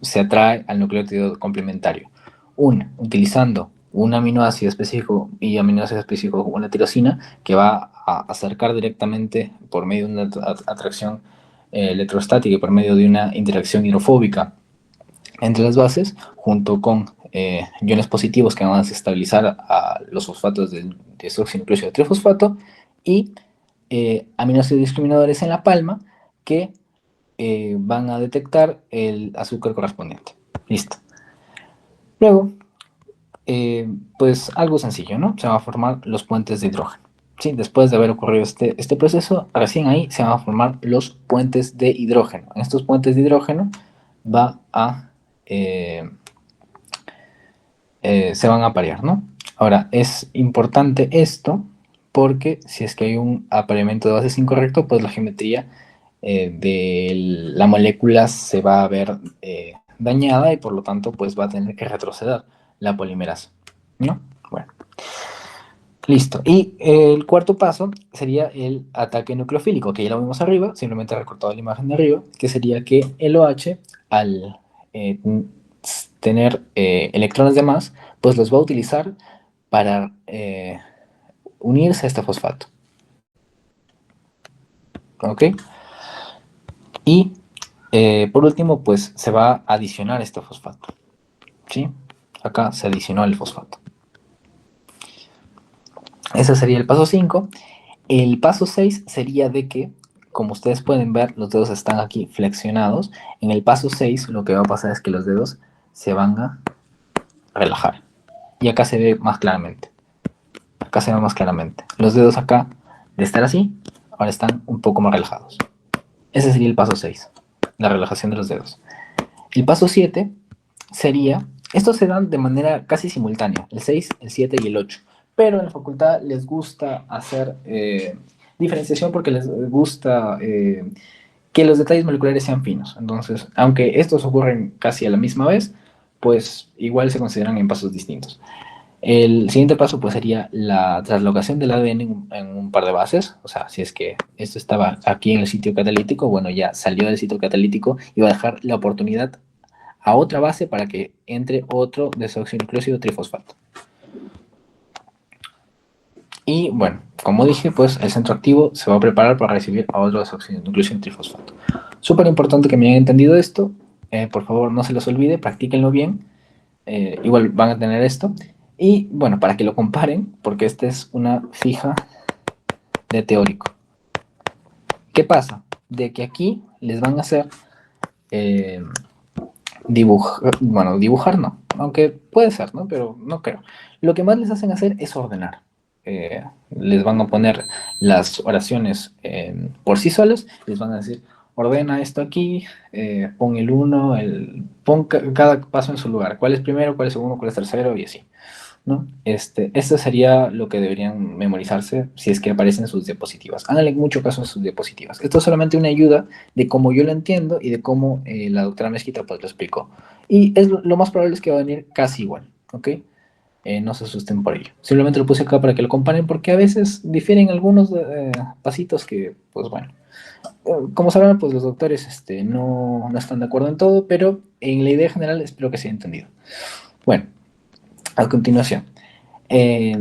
[SPEAKER 2] se atrae al nucleótido complementario. Una, utilizando un aminoácido específico y aminoácido específico como la tirosina, que va a acercar directamente por medio de una atracción electrostática y por medio de una interacción hidrofóbica entre las bases, junto con iones positivos que van a desestabilizar a los fosfatos del desoxinucleósido trifosfato y aminoácidos discriminadores en la palma que van a detectar el azúcar correspondiente. Listo. Luego, pues algo sencillo, ¿no? Se van a formar los puentes de hidrógeno. ¿Sí? Después de haber ocurrido este proceso, recién ahí se van a formar los puentes de hidrógeno. En estos puentes de hidrógeno se van a aparear, ¿no? Ahora, es importante esto porque si es que hay un apareamiento de bases incorrecto, pues la geometría de la molécula se va a ver dañada y por lo tanto pues va a tener que retroceder la polimerasa, ¿no? Bueno, listo. Y el cuarto paso sería el ataque nucleofílico, que ya lo vimos arriba, simplemente he recortado la imagen de arriba, que sería que el OH al tener electrones de más, pues los va a utilizar para unirse a este fosfato. ¿Ok? Y por último, pues se va a adicionar este fosfato. ¿Sí? Acá se adicionó el fosfato. Ese sería el paso 5. El paso 6 sería de que, como ustedes pueden ver, los dedos están aquí flexionados. En el paso 6 lo que va a pasar es que los dedos se van a relajar. Y acá se ve más claramente. Acá se ve más claramente. Los dedos acá, de estar así, ahora están un poco más relajados. Ese sería el paso 6, la relajación de los dedos. El paso 7 sería, estos se dan de manera casi simultánea, el 6, el 7 y el 8. Pero en la facultad les gusta hacer diferenciación porque les gusta que los detalles moleculares sean finos. Entonces, aunque estos ocurren casi a la misma vez, pues igual se consideran en pasos distintos. El siguiente paso pues sería la traslocación del ADN en un par de bases. O sea, si es que esto estaba aquí en el sitio catalítico, bueno, ya salió del sitio catalítico y va a dejar la oportunidad a otra base para que entre otro desoxinucleósido trifosfato. Y bueno, como dije, pues el centro activo se va a preparar para recibir a otro desoxinucleósido trifosfato. Súper importante que me hayan entendido esto. Por favor, no se los olvide, practíquenlo bien. Igual van a tener esto. Y bueno, para que lo comparen, porque esta es una fija de teórico. ¿Qué pasa? De que aquí les van a hacer eh, dibujar no, aunque puede ser, ¿no? Pero no creo. Lo que más les hacen hacer es ordenar. Les van a poner las oraciones por sí solas, les van a decir, ordena esto aquí, pon el uno, pon cada paso en su lugar, cuál es primero, cuál es segundo, cuál es tercero y así. ¿No? Esto sería lo que deberían memorizarse si es que aparecen en sus diapositivas. Háganle mucho caso en sus diapositivas. Esto es solamente una ayuda de cómo yo lo entiendo y de cómo la doctora Mezquita pues lo explicó. Y lo más probable es que va a venir casi igual, ¿ok? No se asusten por ello. Simplemente lo puse acá para que lo comparen porque a veces difieren algunos pasitos que, pues bueno, como sabrán, pues los doctores no están de acuerdo en todo, pero en la idea general espero que se haya entendido. Bueno, a continuación. Eh,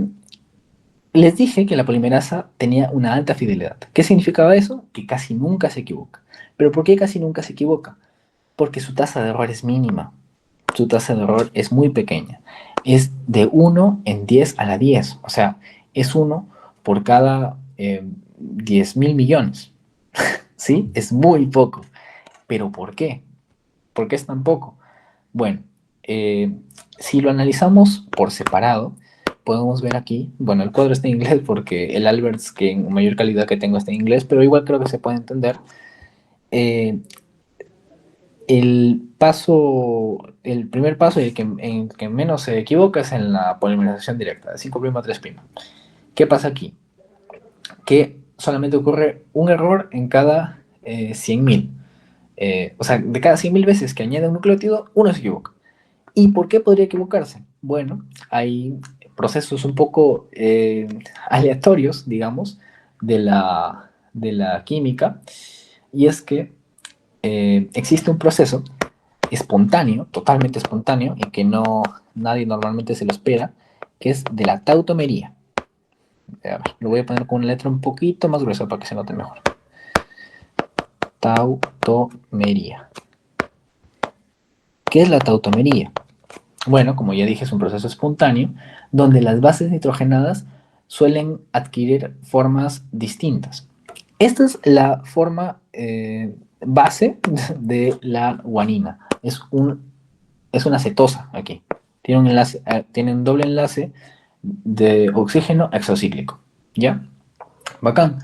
[SPEAKER 2] Les dije que la polimerasa tenía una alta fidelidad. ¿Qué significaba eso? Que casi nunca se equivoca. ¿Pero por qué casi nunca se equivoca? Porque su tasa de error es mínima. Su tasa de error es muy pequeña. Es de 1 en 10 a la 10. O sea, es uno por cada 10.000 millones. ¿Sí? Es muy poco. ¿Pero por qué? ¿Por qué es tan poco? Bueno, eh, si lo analizamos por separado, podemos ver aquí, bueno, el cuadro está en inglés porque el Alberts, que en mayor calidad que tengo, está en inglés, pero igual creo que se puede entender. Eh, el primer paso y en que menos se equivoca es en la polimerización directa, de 5' a 3'. ¿Qué pasa aquí? Que solamente ocurre un error en cada 100.000. O sea, de cada 100.000 veces que añade un nucleótido, uno se equivoca. ¿Y por qué podría equivocarse? Bueno, hay procesos un poco aleatorios, digamos, de la química, y es que existe un proceso espontáneo, totalmente espontáneo, y que nadie normalmente se lo espera, que es de la tautomería. A ver, lo voy a poner con una letra un poquito más gruesa para que se note mejor. Tautomería. ¿Qué es la tautomería? Bueno, como ya dije, es un proceso espontáneo donde las bases nitrogenadas suelen adquirir formas distintas. Esta es la forma base de la guanina. Es una cetosa aquí. Tiene un doble enlace de oxígeno exocíclico. ¿Ya? Bacán.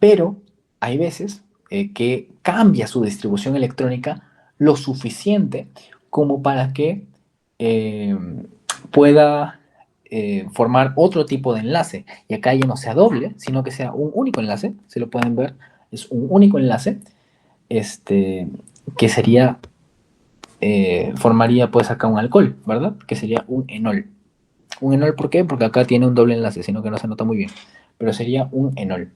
[SPEAKER 2] Pero hay veces que cambia su distribución electrónica lo suficiente como para que eh, pueda formar otro tipo de enlace. Y acá ya no sea doble, sino que sea un único enlace. Se lo pueden ver, es un único enlace, este, que formaría pues acá un alcohol, ¿verdad? Que sería un enol. Un enol, ¿por qué? Porque acá tiene un doble enlace, sino que no se nota muy bien. Pero sería un enol.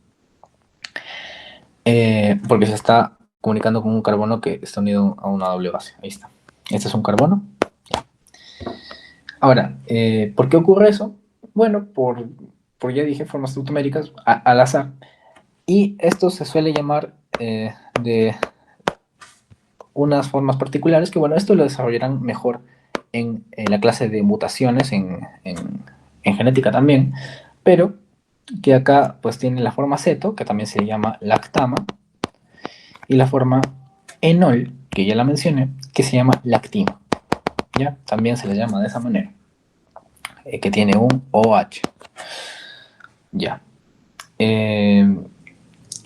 [SPEAKER 2] Porque se está comunicando con un carbono que está unido a una doble base. Ahí está. Este es un carbono. Ahora, ¿por qué ocurre eso? Bueno, por ya dije, formas tautoméricas al azar. Y esto se suele llamar de unas formas particulares que, bueno, esto lo desarrollarán mejor en la clase de mutaciones, en genética también, pero que acá pues tiene la forma ceto, que también se llama lactama, y la forma enol, que ya la mencioné, que se llama lactima. ¿Ya? También se le llama de esa manera, que tiene un OH. Ya.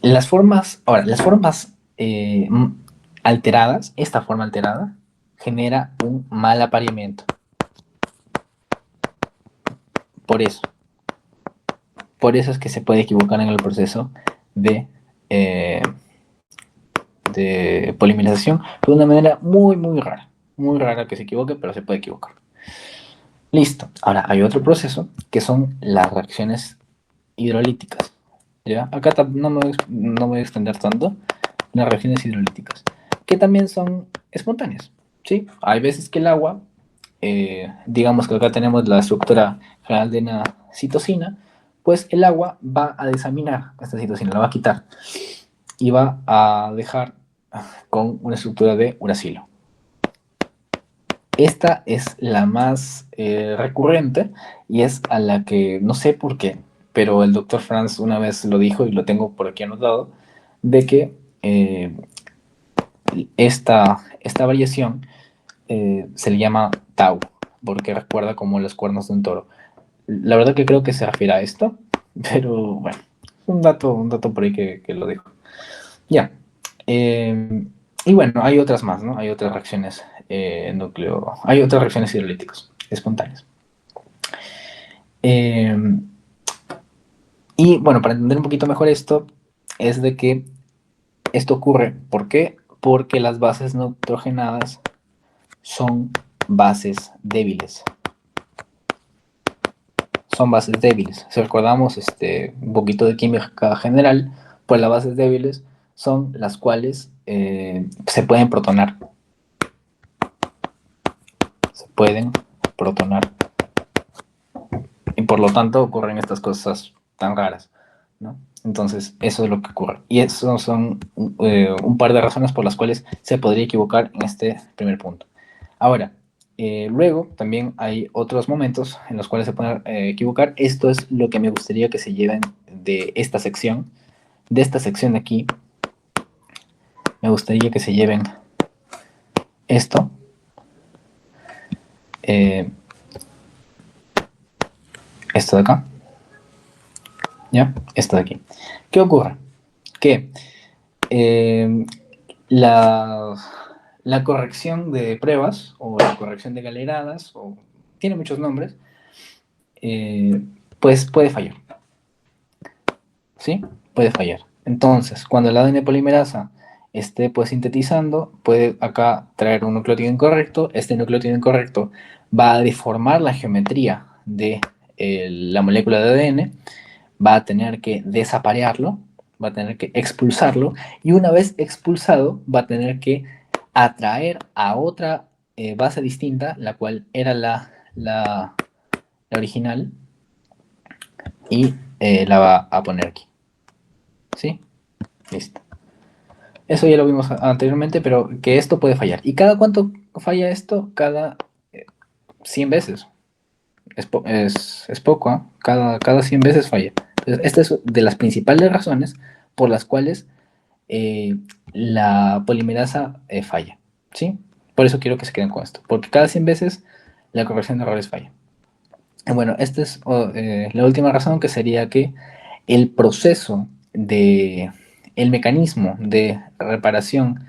[SPEAKER 2] Las formas alteradas, esta forma alterada, genera un mal apareamiento. Por eso. Por eso es que se puede equivocar en el proceso de, eh, de polimerización de una manera muy, muy rara. Muy rara que se equivoque, pero se puede equivocar. Listo. Ahora hay otro proceso que son las reacciones hidrolíticas. ¿Ya? Acá no me voy a extender tanto. Las reacciones hidrolíticas, que también son espontáneas. ¿Sí? Hay veces que el agua, digamos que acá tenemos la estructura general de una citosina, pues el agua va a desaminar esta citosina, la va a quitar y va a dejar con una estructura de uracilo. Esta es la más recurrente y es a la que no sé por qué, pero el doctor Franz una vez lo dijo y lo tengo por aquí anotado, de que esta variación se le llama tau, porque recuerda como los cuernos de un toro. La verdad que creo que se refiere a esto, pero bueno, un dato por ahí que lo dijo. Ya. Y bueno, hay otras más, ¿no? Hay otras reacciones hay otras reacciones hidrolíticas espontáneas. Eh, y bueno, para entender un poquito mejor esto, es de que esto ocurre, ¿por qué? Porque las bases no nitrogenadas son bases débiles. Son bases débiles. Si recordamos un poquito de química general, pues las bases débiles son las cuales se pueden protonar. Se pueden protonar. Y por lo tanto ocurren estas cosas tan raras, ¿no? Entonces, eso es lo que ocurre. Y eso son un par de razones por las cuales se podría equivocar en este primer punto. Ahora, luego también hay otros momentos en los cuales se puede equivocar. Esto es lo que me gustaría que se lleven de esta sección. De esta sección de aquí, me gustaría que se lleven esto. Esto de acá. ¿Ya? Esto de aquí. ¿Qué ocurre? Que eh, la, la corrección de pruebas o la corrección de galeradas, o tiene muchos nombres, pues puede fallar. ¿Sí? Puede fallar. Entonces, cuando el ADN polimerasa esté pues sintetizando, puede acá traer un nucleótido incorrecto. Este nucleótido incorrecto va a deformar la geometría de la molécula de ADN, va a tener que desaparearlo, va a tener que expulsarlo, y una vez expulsado va a tener que atraer a otra base distinta, la cual era la original, y la va a poner aquí. ¿Sí? Listo. Eso ya lo vimos anteriormente, pero que esto puede fallar. ¿Y cada cuánto falla esto? Cada 100 veces. Es poco, ¿eh? Cada 100 veces falla. Entonces, esta es de las principales razones por las cuales la polimerasa falla. ¿Sí? Por eso quiero que se queden con esto. Porque cada 100 veces la corrección de errores falla. Bueno, esta es la última razón, que sería que el proceso el mecanismo de reparación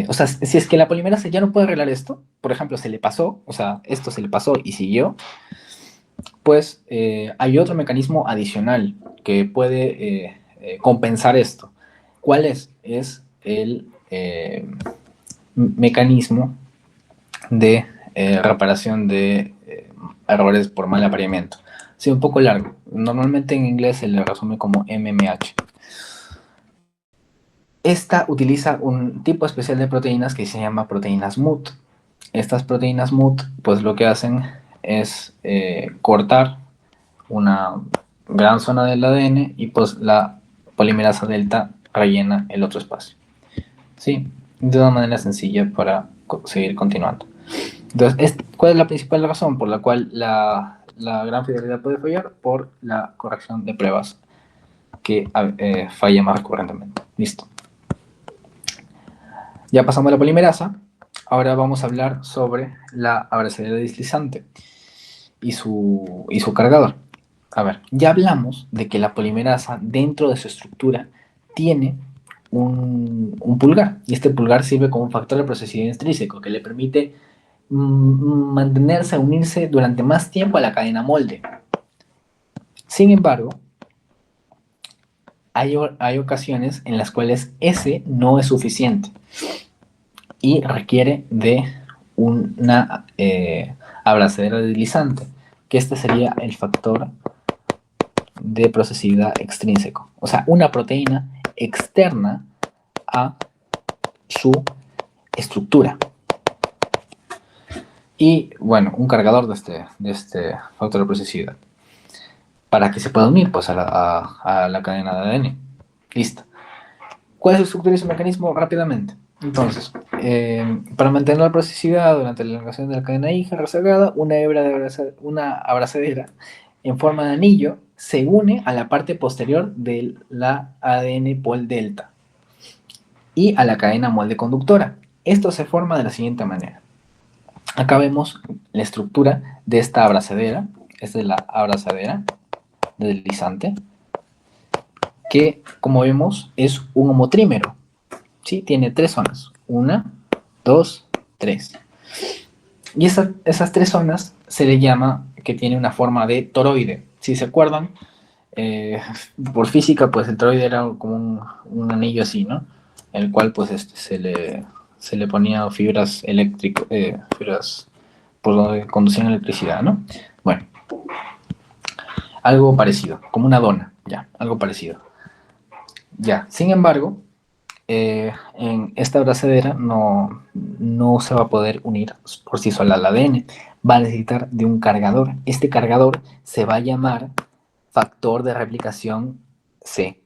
[SPEAKER 2] o sea, si es que la polimerasa ya no puede arreglar esto, por ejemplo, se le pasó, o sea, esto se le pasó y siguió, pues hay otro mecanismo adicional que puede compensar esto. ¿Cuál es? Es el mecanismo de reparación de errores por mal apareamiento. Sí, un poco largo. Normalmente en inglés se le resume como MMH. Esta utiliza un tipo especial de proteínas que se llama proteínas MUT. Estas proteínas MUT, pues lo que hacen es cortar una gran zona del ADN y pues la polimerasa delta rellena el otro espacio. Sí, de una manera sencilla para seguir continuando. Entonces, ¿cuál es la principal razón por la cual la gran fidelidad puede fallar? Por la corrección de pruebas que falla más recurrentemente. Listo. Ya pasamos a la polimerasa. Ahora vamos a hablar sobre la abrazadera deslizante y su cargador. A ver, ya hablamos de que la polimerasa dentro de su estructura tiene un pulgar, y este pulgar sirve como un factor de procesamiento intrínseco que le permite mantenerse, unirse durante más tiempo a la cadena molde. Sin embargo, hay ocasiones en las cuales ese no es suficiente y requiere de una abrazadera deslizante, que este sería el factor de procesividad extrínseco. O sea, una proteína externa a su estructura. Y bueno, un cargador de este factor de procesividad para que se pueda unir pues, a la cadena de ADN. Listo. ¿Cuál es su estructura y su mecanismo? Rápidamente. Entonces, para mantener la procesividad durante la elongación de la cadena hija rezagada, una abrazadera en forma de anillo se une a la parte posterior de la ADN pol delta y a la cadena molde conductora. Esto se forma de la siguiente manera. Acá vemos la estructura de esta abrazadera. Esta es la abrazadera deslizante, que como vemos es un homotrímero. ¿Sí? Tiene 3 zonas. 1, 2, 3. Y esas 3 zonas se le llama que tiene una forma de toroide. Si se acuerdan, por física, pues el toroide era como un anillo así, ¿no? El cual pues se le ponía fibras eléctricas, fibras por donde conducían electricidad, ¿no? Bueno, algo parecido, como una dona, ya, algo parecido. Ya, sin embargo, en esta abrazadera no se va a poder unir por sí sola al ADN. Va a necesitar de un cargador. Este cargador se va a llamar factor de replicación C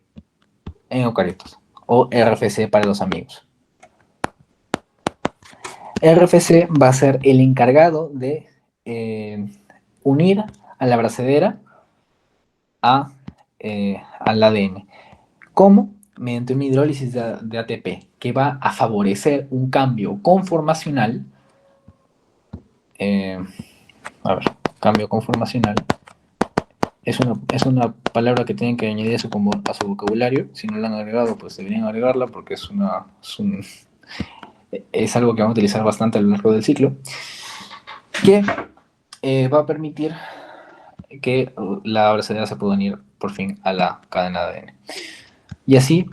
[SPEAKER 2] en eucariotas, o RFC para los amigos. RFC va a ser el encargado de unir a la abrazadera al ADN. ¿Cómo? Mediante una hidrólisis de ATP, que va a favorecer un cambio conformacional. Cambio conformacional es una palabra que tienen que añadir a su vocabulario. Si no la han agregado, pues deberían agregarla porque es algo que vamos a utilizar bastante a lo largo del ciclo, que va a permitir que la abrazadera se pueda unir por fin a la cadena de ADN. Y así,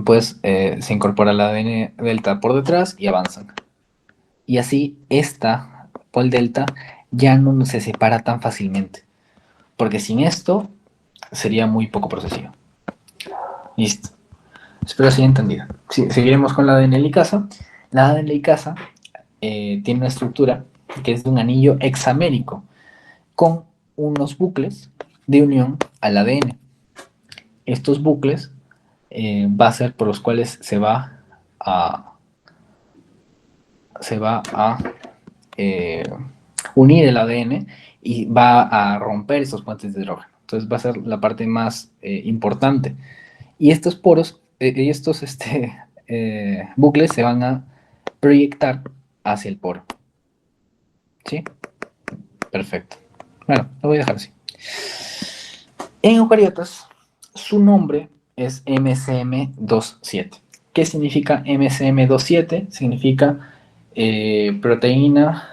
[SPEAKER 2] pues, se incorpora el ADN delta por detrás y avanzan. Y así, esta pol delta ya no se separa tan fácilmente, porque sin esto sería muy poco procesivo. Listo. Espero se haya entendido. Seguiremos con la ADN helicasa. La ADN helicasa tiene una estructura que es de un anillo hexamérico con unos bucles de unión al ADN. Estos bucles va a ser por los cuales se va a unir el ADN y va a romper esos puentes de hidrógeno. Entonces va a ser la parte más importante. Y estos poros, bucles se van a proyectar hacia el poro. ¿Sí? Perfecto. Bueno, lo voy a dejar así. En eucariotas, su nombre es MCM27. ¿Qué significa MCM27? Significa proteína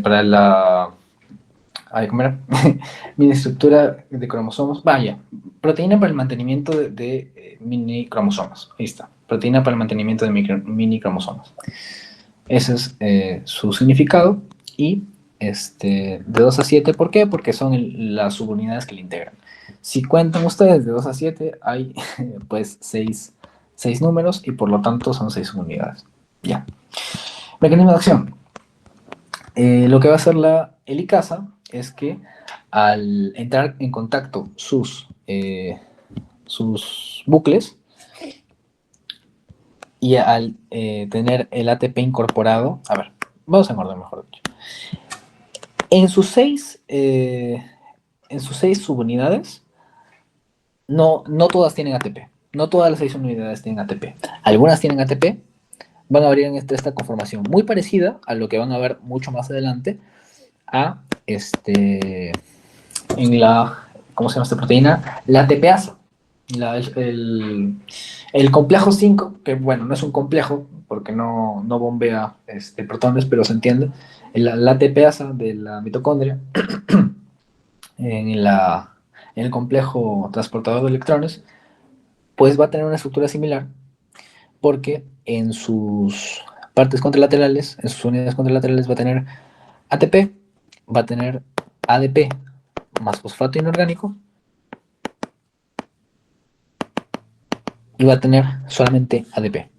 [SPEAKER 2] para la... ¿cómo era? Mini estructura de cromosomos. Vaya, proteína para el mantenimiento de mini cromosomas. Ahí está. Proteína para el mantenimiento de mini cromosomas. Ese es su significado. Y de 2 a 7, ¿por qué? Porque son las subunidades que le integran. Si cuentan ustedes de 2 a 7, hay pues 6 números y por lo tanto son 6 subunidades. Ya. Mecanismo de acción. Lo que va a hacer la helicasa es que al entrar en contacto sus bucles y al tener el ATP incorporado, a ver, vamos a orden mejor dicho. En sus 6 subunidades, no todas tienen ATP. No todas las 6 unidades tienen ATP. Algunas tienen ATP, van a abrir en esta conformación muy parecida a lo que van a ver mucho más adelante en la, ¿cómo se llama esta proteína? La ATPasa. El complejo 5, que bueno, no es un complejo porque no bombea protones, pero se entiende. La ATPasa de la mitocondria en el complejo transportador de electrones, pues va a tener una estructura similar porque en sus partes contralaterales, en sus unidades contralaterales va a tener ATP, va a tener ADP más fosfato inorgánico y va a tener solamente ADP.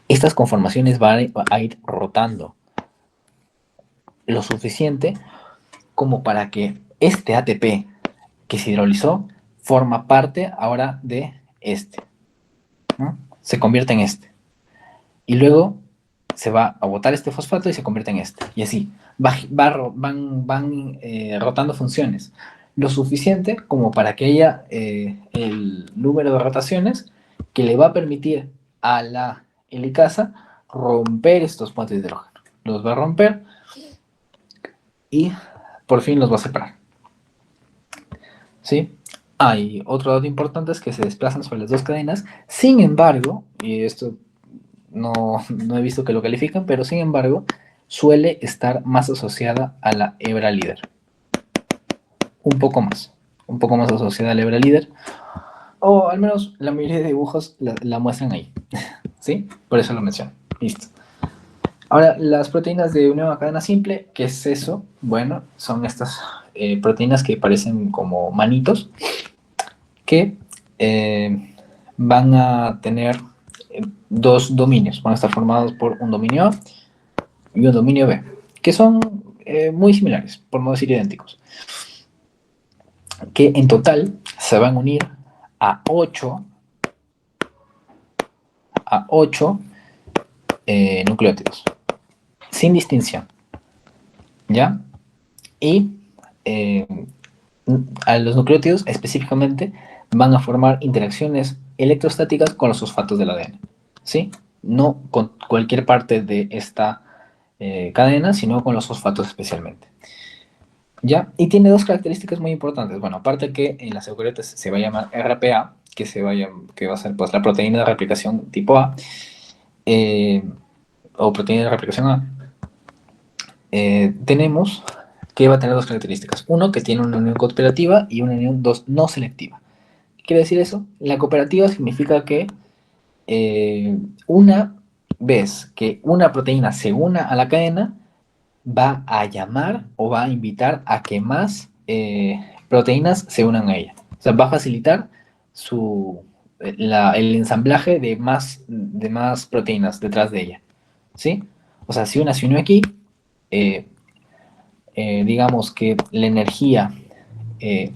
[SPEAKER 2] Estas conformaciones van a ir rotando lo suficiente como para que este ATP que se hidrolizó forma parte ahora de este, ¿no? Se convierte en este. Y luego se va a botar este fosfato y se convierte en este. Y así, van rotando funciones. Lo suficiente como para que haya el número de rotaciones que le va a permitir a la helicasa romper estos puentes de hidrógeno. Los va a romper y por fin los va a separar. ¿Sí? Hay otro dato importante es que se desplazan sobre las dos cadenas. Sin embargo, y esto no he visto que lo califican, pero sin embargo, suele estar más asociada a la hebra líder. Un poco más asociada a la hebra líder. O al menos la mayoría de dibujos la muestran ahí. ¿Sí? Por eso lo menciono. Listo. Ahora, las proteínas de unión a cadena simple, ¿qué es eso? Bueno, son estas proteínas que parecen como manitos que van a tener dos dominios. Van a estar formados por un dominio A y un dominio B, que son muy similares, por no decir idénticos, que en total se van a unir a 8 nucleótidos, sin distinción, ¿ya? Y eh, a los nucleótidos específicamente van a formar interacciones electrostáticas con los fosfatos del ADN, ¿sí? No con cualquier parte de esta cadena, sino con los fosfatos especialmente. ¿Ya? Y tiene dos características muy importantes. Bueno, aparte que en las eucariotas se va a llamar RPA, que va a ser pues, la proteína de replicación tipo A, eh, o proteína de replicación A, tenemos que va a tener dos características. Uno, que tiene una unión cooperativa y una unión dos, no selectiva. ¿Qué quiere decir eso? La cooperativa significa que una vez que una proteína se una a la cadena, va a llamar o va a invitar a que más proteínas se unan a ella. O sea, va a facilitar el ensamblaje de más proteínas detrás de ella. ¿Sí? O sea, si una se unió aquí, eh, digamos que la energía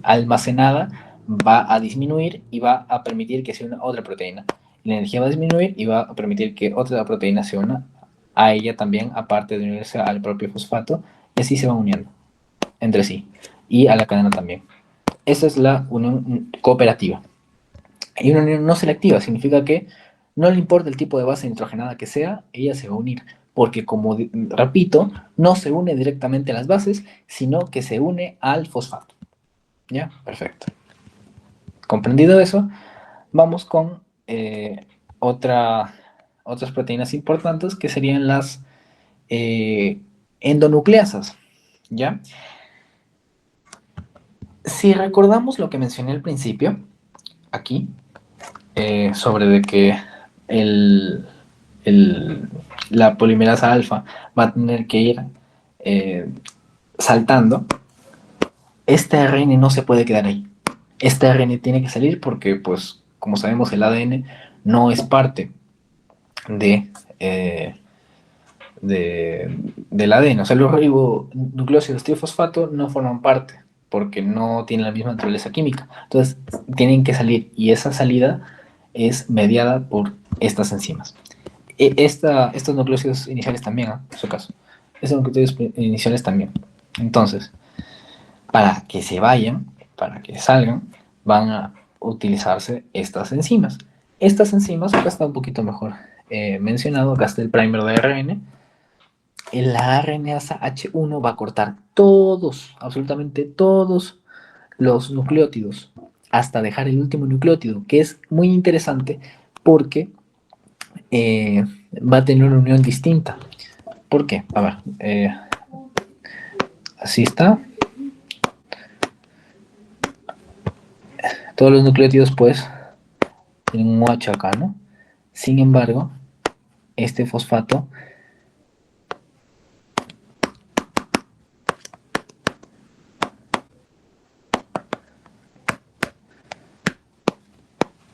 [SPEAKER 2] almacenada va a disminuir y va a permitir que se una otra proteína. La energía va a disminuir y va a permitir que otra proteína se una a ella también, aparte de unirse al propio fosfato, y así se van uniendo entre sí y a la cadena también. Esa es la unión cooperativa. Y una unión no selectiva significa que no le importa el tipo de base nitrogenada que sea, ella se va a unir, porque como repito, no se une directamente a las bases, sino que se une al fosfato. ¿Ya? Perfecto. Comprendido eso, vamos con otras proteínas importantes que serían las endonucleasas. ¿Ya? Si recordamos lo que mencioné al principio, aquí, sobre de que el, el- la polimerasa alfa va a tener que ir eh, saltando, este ARN no se puede quedar ahí. Este ARN tiene que salir porque, pues, como sabemos, el ADN no es parte de, eh, del ADN. O sea, los ribonucleósidos triofosfato no forman parte porque no tienen la misma naturaleza química. Entonces, tienen que salir y esa salida es mediada por estas enzimas. Estos nucleósidos iniciales también, ¿eh? En su caso. Estos nucleósidos iniciales también. Entonces, para que se vayan, para que salgan, van a utilizarse estas enzimas. Estas enzimas, acá está un poquito mejor mencionado, acá está el primer de ARN. La RNasa H1 va a cortar todos, absolutamente todos los nucleótidos, hasta dejar el último nucleótido, que es muy interesante porque va a tener una unión distinta. ¿Por qué? A ver, así está. Todos los nucleótidos, pues, tienen un OH acá, ¿no? Sin embargo, este fosfato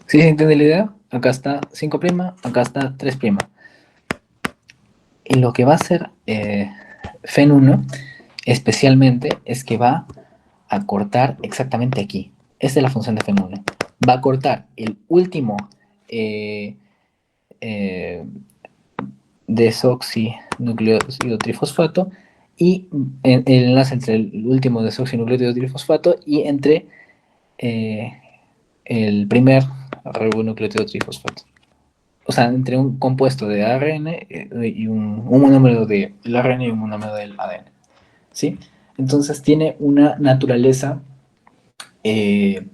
[SPEAKER 2] ¿sí se entiende la idea? Acá está 5', acá está 3'. Y lo que va a hacer FEN1 especialmente es que va a cortar exactamente aquí. Esta es la función de FEN1. Va a cortar el último eh, eh, desoxinucleótido trifosfato y el enlace entre el último desoxinucleótido trifosfato y entre eh, el primer ribonucleótido trifosfato. O sea, entre un compuesto de ARN y un monómero del ARN y un monómero del ADN. ¿Sí? Entonces tiene una naturaleza, eh,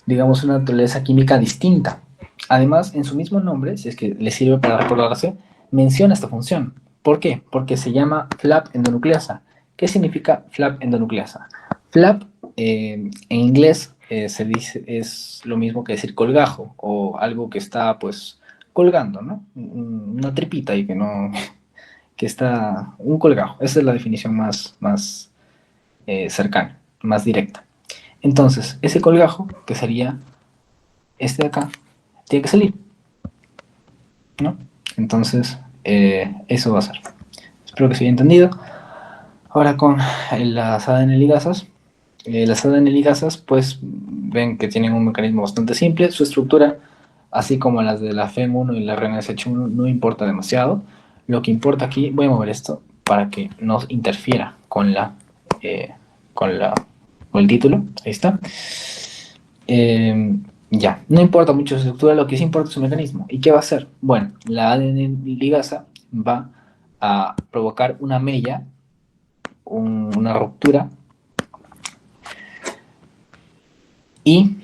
[SPEAKER 2] digamos, una naturaleza química distinta. Además, en su mismo nombre, si es que le sirve para recordarse, menciona esta función. ¿Por qué? Porque se llama flap endonucleasa. ¿Qué significa flap endonucleasa? Flap, en inglés, se dice, es lo mismo que decir colgajo, o algo que está, pues, colgando, ¿no? Una tripita ahí que no, que está, un colgajo. Esa es la definición más cercana, más directa. Entonces, ese colgajo, que sería este de acá, tiene que salir, ¿no? Entonces, eso va a ser. Espero que se haya entendido. Ahora con las ADN ligasas. Las ADN ligasas, pues, ven que tienen un mecanismo bastante simple. Su estructura, así como las de la FEM1 y la RNSH1, no importa demasiado. Lo que importa aquí, voy a mover esto para que no interfiera eh, con la, con el título. Ahí está. Ya, no importa mucho su estructura, lo que sí importa es su mecanismo. ¿Y qué va a hacer? Bueno, la ADN ligasa va a provocar una mella, una ruptura, y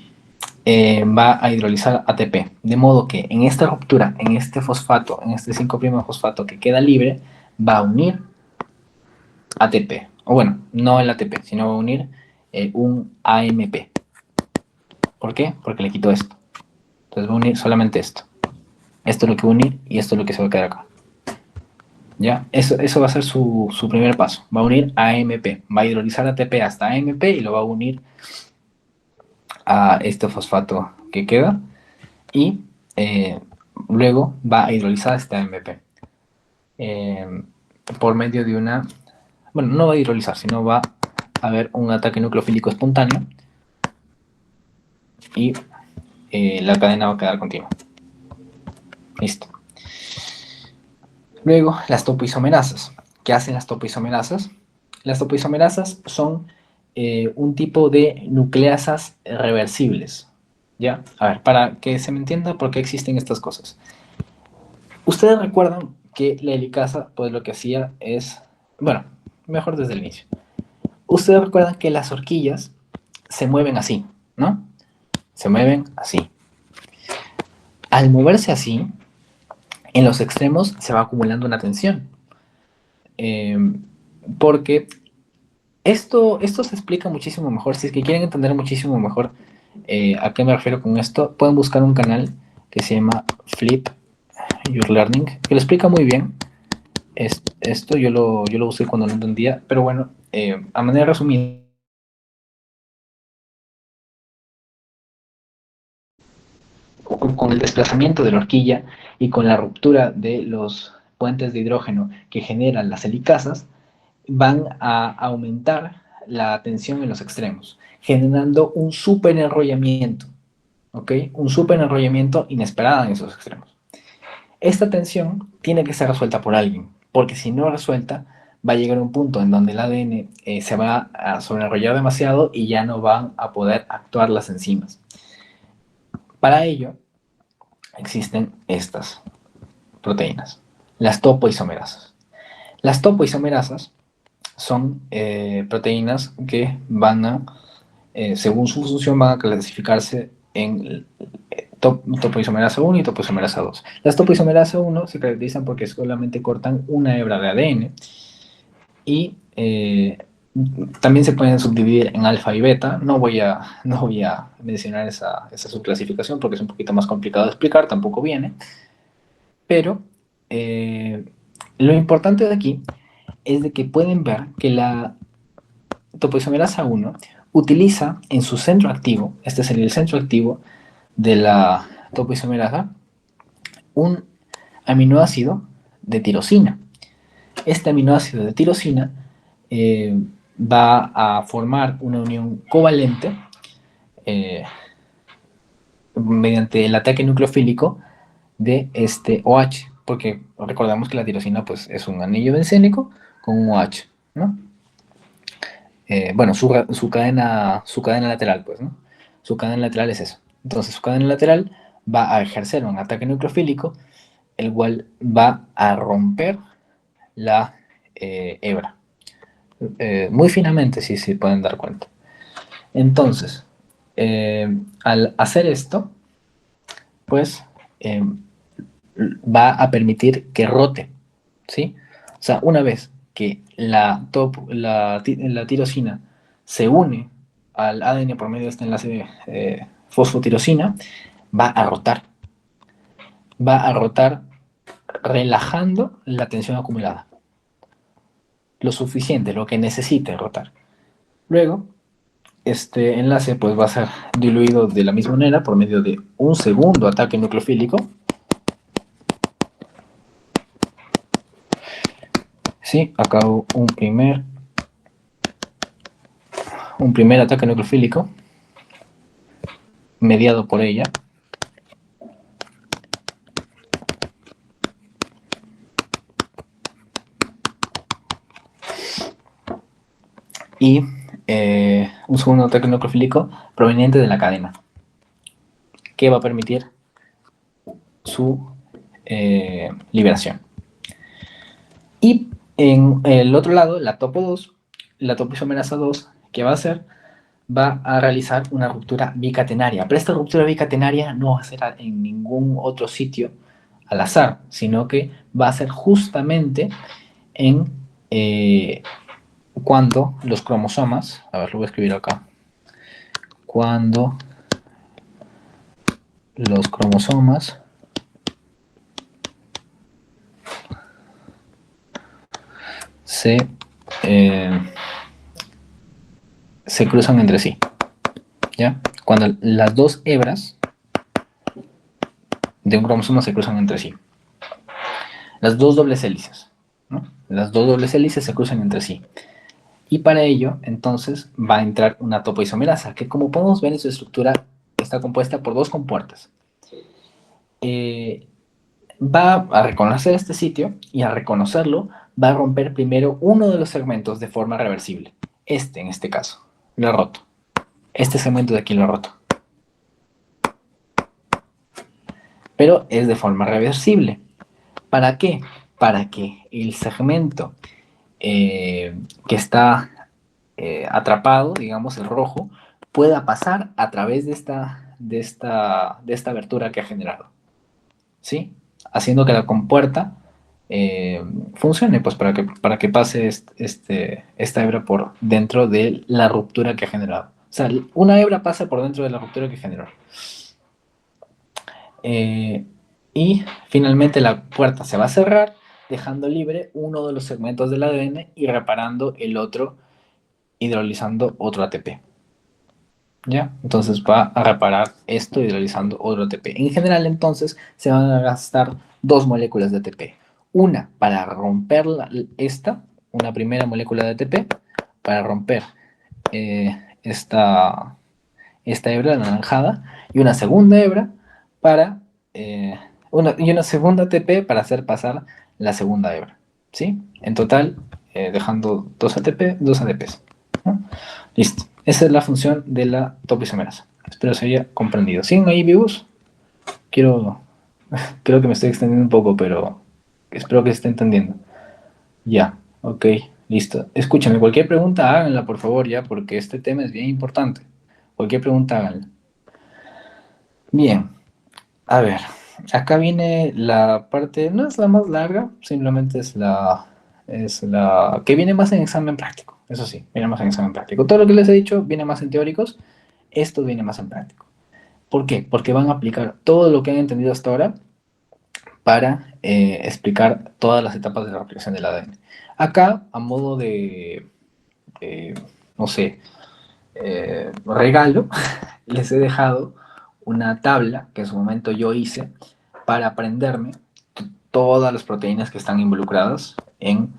[SPEAKER 2] va a hidrolizar ATP. De modo que en esta ruptura, en este fosfato, en este 5' fosfato que queda libre, va a unir ATP. O bueno, no el ATP, sino va a unir un AMP. ¿Por qué? Porque le quito esto. Entonces va a unir solamente esto. Esto es lo que va a unir y esto es lo que se va a quedar acá. ¿Ya? Eso va a ser su primer paso. Va a unir a AMP. Va a hidrolizar ATP hasta AMP y lo va a unir a este fosfato que queda. Y luego va a hidrolizar este AMP. Por medio de una... Bueno, no va a hidrolizar, sino va a haber un ataque nucleofílico espontáneo. Y la cadena va a quedar continua. Listo. Luego, las topoisomerasas. ¿Qué hacen las topoisomerasas? Las topoisomerasas son un tipo de nucleasas reversibles. ¿Ya? A ver, para que se me entienda por qué existen estas cosas. Ustedes recuerdan que la helicasa, pues lo que hacía es... Bueno, mejor desde el inicio. Ustedes recuerdan que las horquillas se mueven así, ¿no? Se mueven así. Al moverse así, en los extremos se va acumulando una tensión. Porque esto se explica muchísimo mejor. Si es que quieren entender muchísimo mejor a qué me refiero con esto, pueden buscar un canal que se llama Flip Your Learning, que lo explica muy bien. Esto yo lo usé cuando no entendía, pero bueno, a manera resumida, con el desplazamiento de la horquilla y con la ruptura de los puentes de hidrógeno que generan las helicasas, van a aumentar la tensión en los extremos, generando un superenrollamiento, ¿ok? Un superenrollamiento inesperado en esos extremos. Esta tensión tiene que ser resuelta por alguien, porque si no resuelta, va a llegar a un punto en donde el ADN se va a sobreenrollar demasiado y ya no van a poder actuar las enzimas. Para ello, existen estas proteínas, las topoisomerasas. Las topoisomerasas son proteínas que van a, según su función, van a clasificarse en topoisomerasa 1 y topoisomerasa 2. Las topoisomerasa 1 se caracterizan porque solamente cortan una hebra de ADN y también se pueden subdividir en alfa y beta. No voy a mencionar esa subclasificación porque es un poquito más complicado de explicar, tampoco viene. Pero lo importante de aquí es de que pueden ver que la topoisomerasa 1 utiliza en su centro activo, este sería el centro activo de la topoisomerasa, un aminoácido de tirosina. Este aminoácido de tirosina va a formar una unión covalente eh, mediante el ataque nucleofílico de este OH, porque recordamos que la tirosina pues, es un anillo bencénico con un OH, ¿no? Bueno, su cadena lateral, pues, ¿no? Su cadena lateral es eso. Entonces, su cadena lateral va a ejercer un ataque nucleofílico, el cual va a romper la hebra. Muy finamente, si se pueden dar cuenta. Entonces, al hacer esto, pues va a permitir que rote, ¿sí? O sea, una vez que la tirosina se une al ADN por medio de este enlace fosfotirosina, va a rotar. Va a rotar relajando la tensión acumulada. Lo suficiente, lo que necesite rotar. Luego, este enlace pues, va a ser diluido de la misma manera por medio de un segundo ataque nucleofílico. Sí, acabo un primer ataque nucleofílico mediado por ella. Y un segundo ataque nucleofílico proveniente de la cadena, que va a permitir su liberación. Y en el otro lado, la topo 2, la topoisomerasa 2, ¿qué va a hacer? Va a realizar una ruptura bicatenaria. Pero esta ruptura bicatenaria no va a ser en ningún otro sitio al azar, sino que va a ser justamente en cuando los cromosomas, a ver, lo voy a escribir acá, cuando los cromosomas se cruzan entre sí, ¿ya? Cuando las dos hebras de un cromosoma se cruzan entre sí. Las dos dobles hélices, ¿no? Las dos dobles hélices se cruzan entre sí. Y para ello, entonces, va a entrar una topoisomerasa, que como podemos ver en su estructura, está compuesta por dos compuertas. Va a reconocer este sitio y al reconocerlo, va a romper primero uno de los segmentos de forma reversible. En este caso, lo ha roto. Este segmento de aquí lo ha roto. Pero es de forma reversible. ¿Para qué? Para que el segmento que está atrapado, digamos el rojo, pueda pasar a través de esta abertura que ha generado, ¿sí? Haciendo que la compuerta funcione, pues para que pase esta hebra por dentro de la ruptura que ha generado. O sea, una hebra pasa por dentro de la ruptura que generó. Y finalmente la puerta se va a cerrar, dejando libre uno de los segmentos del ADN y reparando el otro, hidrolizando otro ATP. ¿Ya? Entonces va a reparar esto hidrolizando otro ATP. En general, entonces, se van a gastar dos moléculas de ATP. Una para romper una primera molécula de ATP, para romper esta hebra anaranjada, y una segunda hebra para una segunda ATP para hacer pasar la segunda hebra, ¿sí? En total, dejando dos ATPs, ¿no? Listo. Esa es la función de la topoisomerasa. Espero se haya comprendido. ¿Siguen ahí vivos? Creo que me estoy extendiendo un poco, pero espero que se esté entendiendo. Ya, ok, listo. Escúchame, cualquier pregunta háganla, por favor, ya, porque este tema es bien importante. Cualquier pregunta háganla. Bien, a ver, acá viene la parte, no es la más larga, simplemente es la que viene más en examen práctico. Eso sí, viene más en examen práctico. Todo lo que les he dicho viene más en teóricos, esto viene más en práctico. ¿Por qué? Porque van a aplicar todo lo que han entendido hasta ahora para explicar todas las etapas de la replicación del ADN. Acá, a modo de no sé, regalo, les he dejado una tabla que en su momento yo hice para aprenderme todas las proteínas que están involucradas en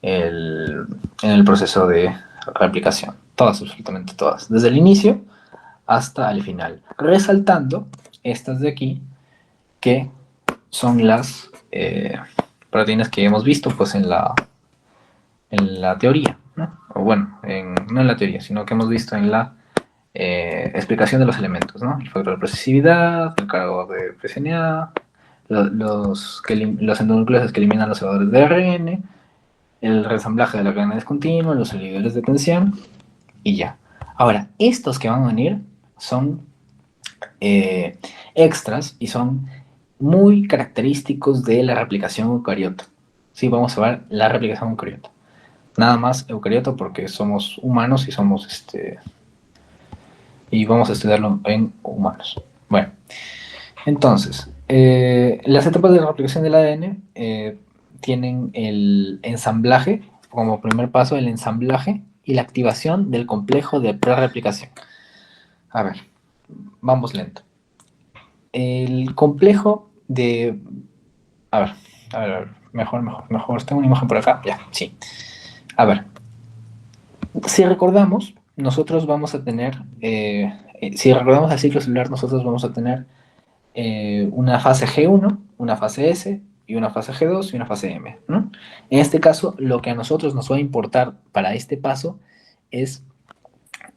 [SPEAKER 2] el proceso de replicación. Todas, absolutamente todas. Desde el inicio hasta el final. Resaltando estas de aquí, que son las proteínas que hemos visto pues en la teoría, ¿no? O bueno, no en la teoría, sino que hemos visto en la explicación de los elementos, ¿no? El factor de procesividad, el cargo de PCNA, los endonucleases que eliminan los cebadores de ARN, el resamblaje de la cadena discontinua, los inhibidores de tensión y ya. Ahora, estos que van a venir son extras y son muy característicos de la replicación eucariota. Sí, vamos a ver la replicación eucariota. Nada más eucariota porque somos humanos y y vamos a estudiarlo en humanos. Bueno, entonces, las etapas de la replicación del ADN tienen el ensamblaje, como primer paso, el ensamblaje y la activación del complejo de prereplicación. A ver, vamos lento. El complejo de... a ver, mejor. Tengo una imagen por acá, ya, sí. A ver, si recordamos, nosotros vamos a tener, si recordamos el ciclo celular, nosotros vamos a tener una fase G1, una fase S, y una fase G2 y una fase M, ¿no? En este caso, lo que a nosotros nos va a importar para este paso es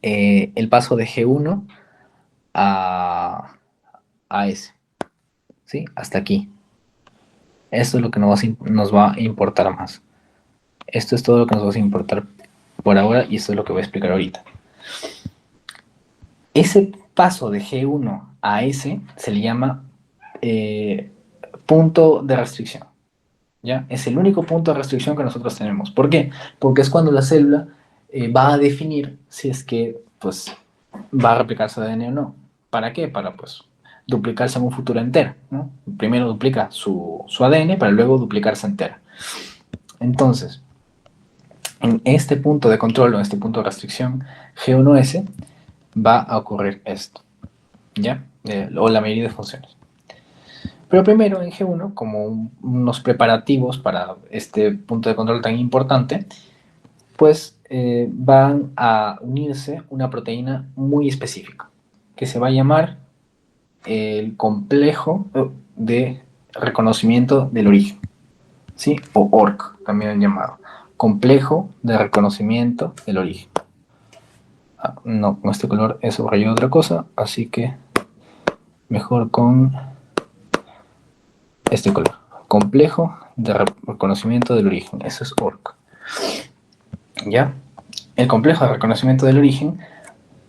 [SPEAKER 2] el paso de G1 a, a S, ¿sí? Hasta aquí. Esto es lo que nos va a importar más. Esto es todo lo que nos va a importar por ahora y esto es lo que voy a explicar ahorita. Ese paso de G1 a S se le llama punto de restricción. ¿Ya? Es el único punto de restricción que nosotros tenemos. ¿Por qué? Porque es cuando la célula va a definir si es que pues, va a replicar su ADN o no. ¿Para qué? Para pues, duplicarse en un futuro entero, ¿no? Primero duplica su ADN para luego duplicarse entera. Entonces, en este punto de control o en este punto de restricción G1S va a ocurrir esto, ¿ya? O la mayoría de funciones. Pero primero en G1, como unos preparativos para este punto de control tan importante, pues van a unirse una proteína muy específica, que se va a llamar el complejo de reconocimiento del origen, ¿sí? O ORC, también llamado. Complejo de reconocimiento del origen. No, con este color he subrayado otra cosa, así que mejor con este color. Complejo de reconocimiento del origen. Eso es ORC. ¿Ya? El complejo de reconocimiento del origen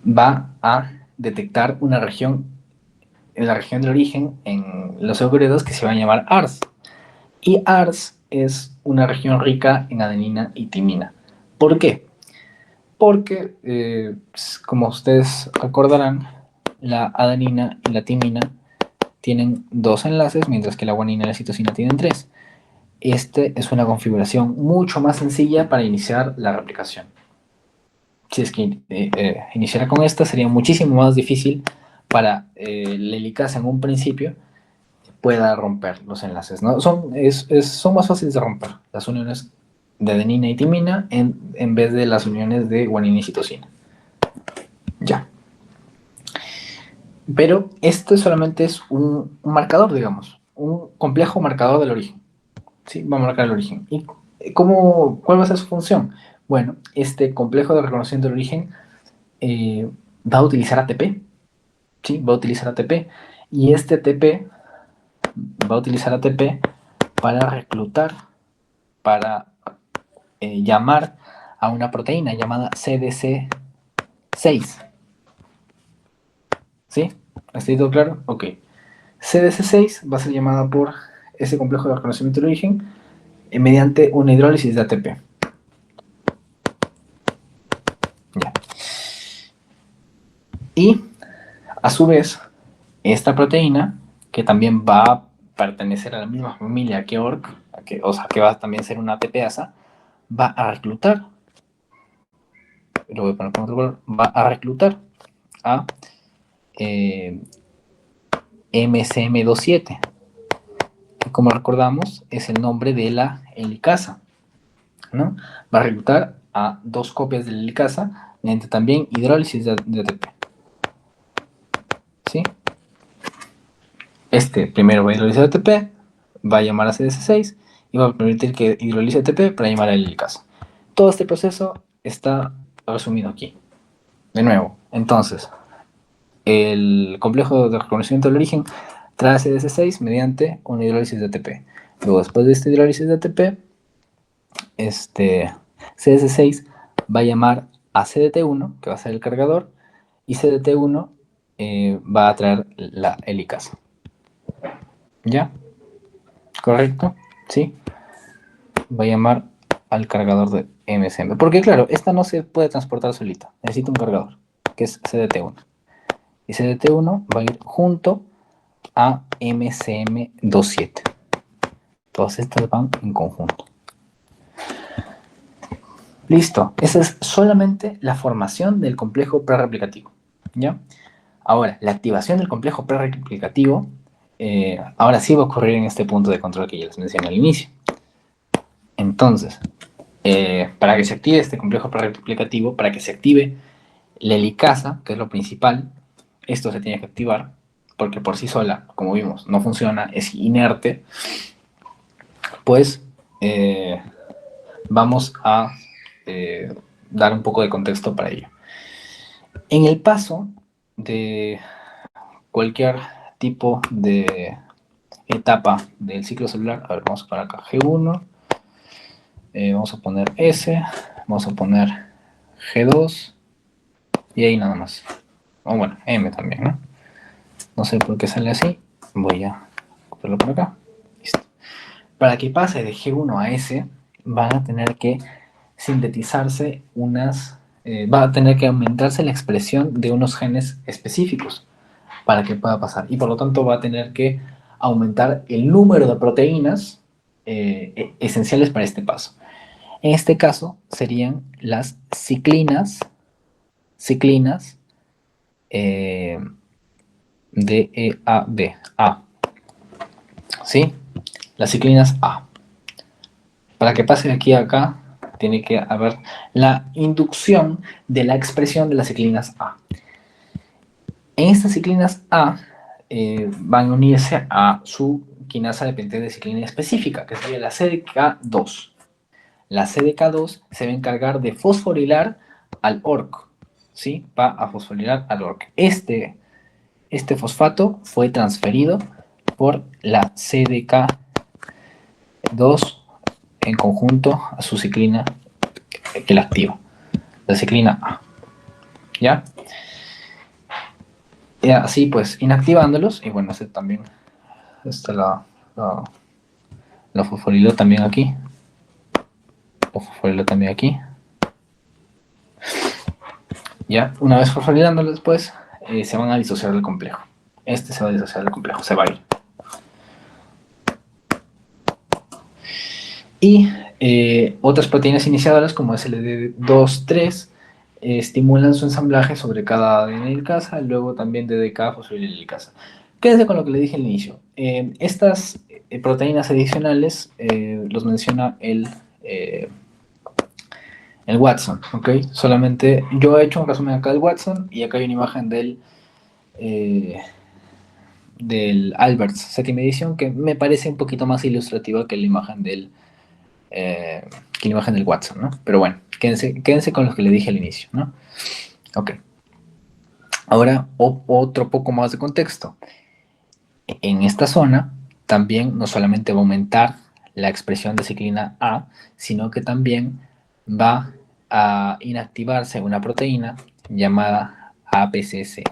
[SPEAKER 2] va a detectar una región, en la región del origen en los eucariotas que se va a llamar ARS. Y ARS es una región rica en adenina y timina. ¿Por qué? Porque, como ustedes recordarán, la adenina y la timina tienen 2 enlaces, mientras que la guanina y la citosina tienen 3. Este es una configuración mucho más sencilla para iniciar la replicación. Si es que iniciara con esta, sería muchísimo más difícil para la helicasa en un principio pueda romper los enlaces, ¿no? Son más fáciles de romper las uniones de adenina y timina en vez de las uniones de guanina y citosina. Ya. Pero esto solamente es un marcador, digamos, un complejo marcador del origen. ¿Sí? Va a marcar el origen. ¿Y cuál va a ser su función? Bueno, este complejo de reconocimiento del origen va a utilizar ATP. ¿Sí? Va a utilizar ATP. Y este ATP va a utilizar ATP para reclutar, para llamar a una proteína llamada CDC6. ¿Sí? ¿Está todo claro? Ok. CDC6 va a ser llamada por ese complejo de reconocimiento del origen mediante una hidrólisis de ATP. Ya. Y, a su vez, esta proteína, que también va a pertenecer a la misma familia que ORC, o sea, que va a también ser una ATPasa, va a reclutar, lo voy a poner con otro color, va a reclutar a MCM27, que como recordamos es el nombre de la helicasa, ¿no? Va a reclutar a 2 copias de la helicasa mediante también hidrólisis de ATP. ¿Sí? Este primero va a hidrolizar ATP, va a llamar a CDC6 y va a permitir que hidrolice ATP para llamar a la helicasa. Todo este proceso está resumido aquí. De nuevo, entonces, el complejo de reconocimiento del origen trae CDC6 mediante una hidrólisis de ATP. Luego, después de esta hidrólisis de ATP, CDC6 va a llamar a CDT1, que va a ser el cargador, y CDT1 va a traer la helicasa. ¿Ya? ¿Correcto? ¿Sí? Va a llamar al cargador de MSM. Porque claro, esta no se puede transportar solita. Necesita un cargador, que es CDT1. Y CDT1 va a ir junto a MCM27. Todas estas van en conjunto. Listo. Esa es solamente la formación del complejo prereplicativo. ¿Ya? Ahora, la activación del complejo prereplicativo ahora sí va a ocurrir en este punto de control que ya les mencioné al inicio. Entonces, para que se active este complejo prereplicativo, para que se active la helicasa, que es lo principal, esto se tiene que activar, porque por sí sola, como vimos, no funciona, es inerte, pues vamos a dar un poco de contexto para ello. En el paso de cualquier tipo de etapa del ciclo celular, a ver, vamos a poner acá G1, vamos a poner S, vamos a poner G2 y ahí nada más. O bueno, M también, ¿no? No sé por qué sale así, voy a copiarlo por acá. Listo. Para que pase de G1 a S, van a tener que sintetizarse va a tener que aumentarse la expresión de unos genes específicos para que pueda pasar. Y por lo tanto va a tener que aumentar el número de proteínas esenciales para este paso. En este caso serían las ciclinas DEAB, A, ¿sí? Las ciclinas A. Para que pase de aquí a acá, tiene que haber la inducción de la expresión de las ciclinas A. En estas ciclinas A van a unirse a su quinasa dependiente de ciclina específica, que sería la CDK2. La CDK2 se va a encargar de fosforilar al ORC, ¿sí? Va a fosforilar al ORC. Este fosfato fue transferido por la CDK2 en conjunto a su ciclina que la activa, la ciclina A. ¿Ya? Y así pues, inactivándolos, y bueno, este también, la fosforiló también aquí, lo fosforiló también aquí. Ya, una vez fosforilándolos después, se van a disociar del complejo. Este se va a disociar del complejo, se va a ir. Y otras proteínas iniciadoras como SLD2, 3 estimulan su ensamblaje sobre cada ADN helicasa, luego también DDK fosforilila helicasa. Quédense con lo que le dije al inicio. Estas proteínas adicionales los menciona el Watson, ¿ok? Solamente yo he hecho un resumen acá del Watson y acá hay una imagen del Alberts séptima edición que me parece un poquito más ilustrativa que la imagen del Watson, ¿no? Pero bueno, quédense con los que le dije al inicio, ¿no? Ok. Ahora, otro poco más de contexto. En esta zona, también no solamente va a aumentar la expresión de ciclina A, sino que también va a inactivarse una proteína llamada APCC,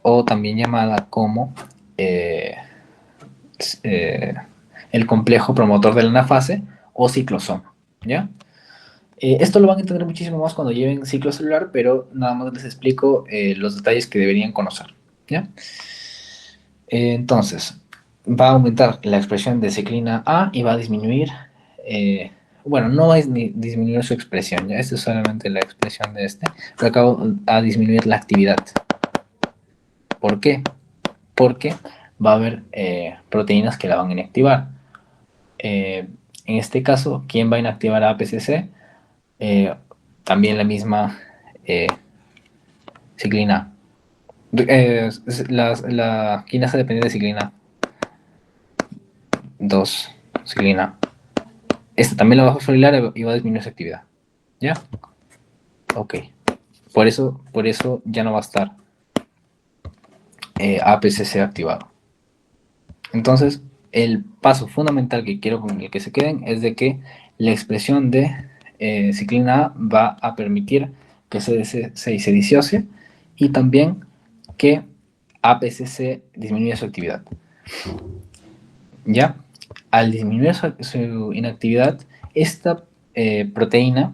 [SPEAKER 2] o también llamada como el complejo promotor de la anafase o ciclosoma, ¿ya? Esto lo van a entender muchísimo más cuando lleven ciclo celular, pero nada más les explico los detalles que deberían conocer, ¿ya? Entonces, va a aumentar la expresión de ciclina A y va a disminuir, bueno, no va a disminuir su expresión, ya esta es solamente la expresión de este, pero acabo a disminuir la actividad. ¿Por qué? Porque va a haber proteínas que la van a inactivar. En este caso, ¿quién va a inactivar a APCC? También la misma ciclina. La quinasa dependiente de ciclina 2, ciclina. Esta también la va a fosforilar y va a disminuir su actividad. ¿Ya? Ok. Por eso ya no va a estar APCC activado. Entonces, el paso fundamental que quiero con el que se queden es de que la expresión de ciclina A va a permitir que CDC6 se disocie y también que APCC disminuya su actividad. ¿Ya? Al disminuir su inactividad, esta proteína,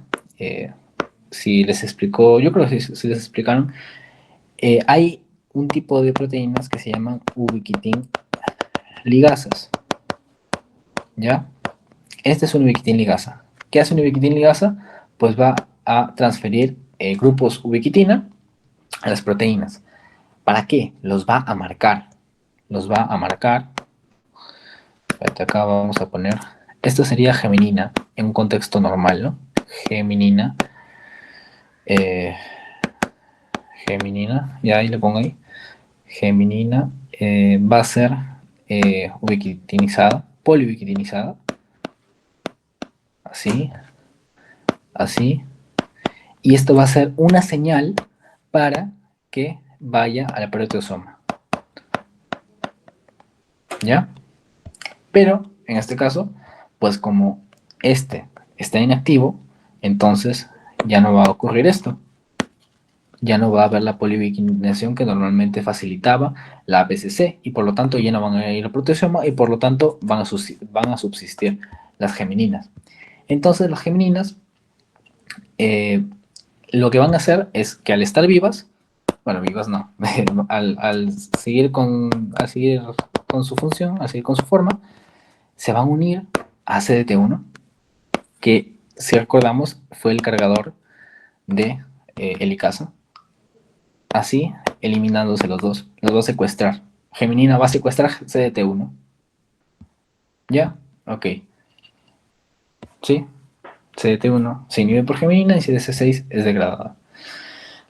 [SPEAKER 2] si les explicó, yo creo que si les explicaron, hay un tipo de proteínas que se llaman ubiquitin ligasas. ¿Ya? Este es una ubiquitin ligasa. ¿Qué hace una ubiquitin ligasa? Pues va a transferir grupos ubiquitina a las proteínas. ¿Para qué? Los va a marcar. Los va a marcar. Espérate, acá vamos a poner. Esto sería geminina en un contexto normal, ¿no? Geminina. Eh, geminina. Ya ahí le pongo ahí. Geminina va a ser ubiquitinizada, poliubiquitinizada. Así. Así. Y esto va a ser una señal para que vaya a la proteasoma. ¿Ya? Pero, en este caso, pues como este está inactivo, entonces ya no va a ocurrir esto. Ya no va a haber la poliubiquitinación que normalmente facilitaba la APCC y por lo tanto ya no van a ir al proteasoma y por lo tanto van a subsistir las gemininas. Entonces las gemininas lo que van a hacer es que al estar vivas, bueno, vivas no, al seguir con su función, al seguir con su forma, se van a unir a CDT1, que si recordamos fue el cargador de helicasa, así eliminándose los va a secuestrar. Geminina va a secuestrar CDT1. ¿Ya? Ok. ¿Sí? CDT1 se inhibe por geminina y CDC6 es degradada.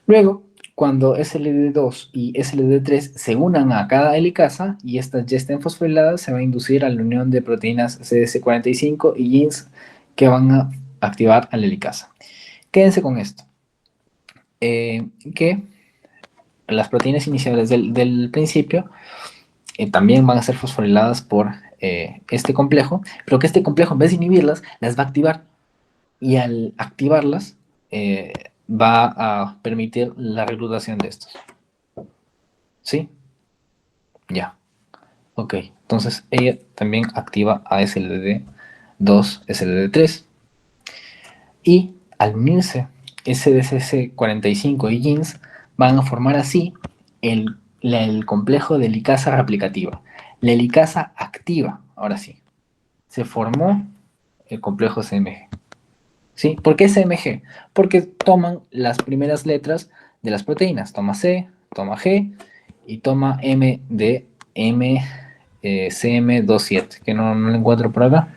[SPEAKER 2] Luego, cuando SLD2 y SLD3 se unan a cada helicasa y estas ya estén fosforiladas, se va a inducir a la unión de proteínas CDC45 y genes que van a activar a la helicasa. Quédense con esto. Que las proteínas iniciales del principio también van a ser fosforiladas por este complejo, pero que este complejo, en vez de inhibirlas, las va a activar. Y al activarlas, va a permitir la reclutación de estos. ¿Sí? Ya. Ok. Entonces ella también activa a SLD2, SLD3. Y al unirse SDCC45 y GINS, van a formar así el complejo de helicasa replicativa. La helicasa activa, ahora sí. Se formó el complejo CMG. ¿Sí? ¿Por qué CMG? Porque toman las primeras letras de las proteínas. Toma C, toma G y toma M de MCM27, que no lo encuentro por acá.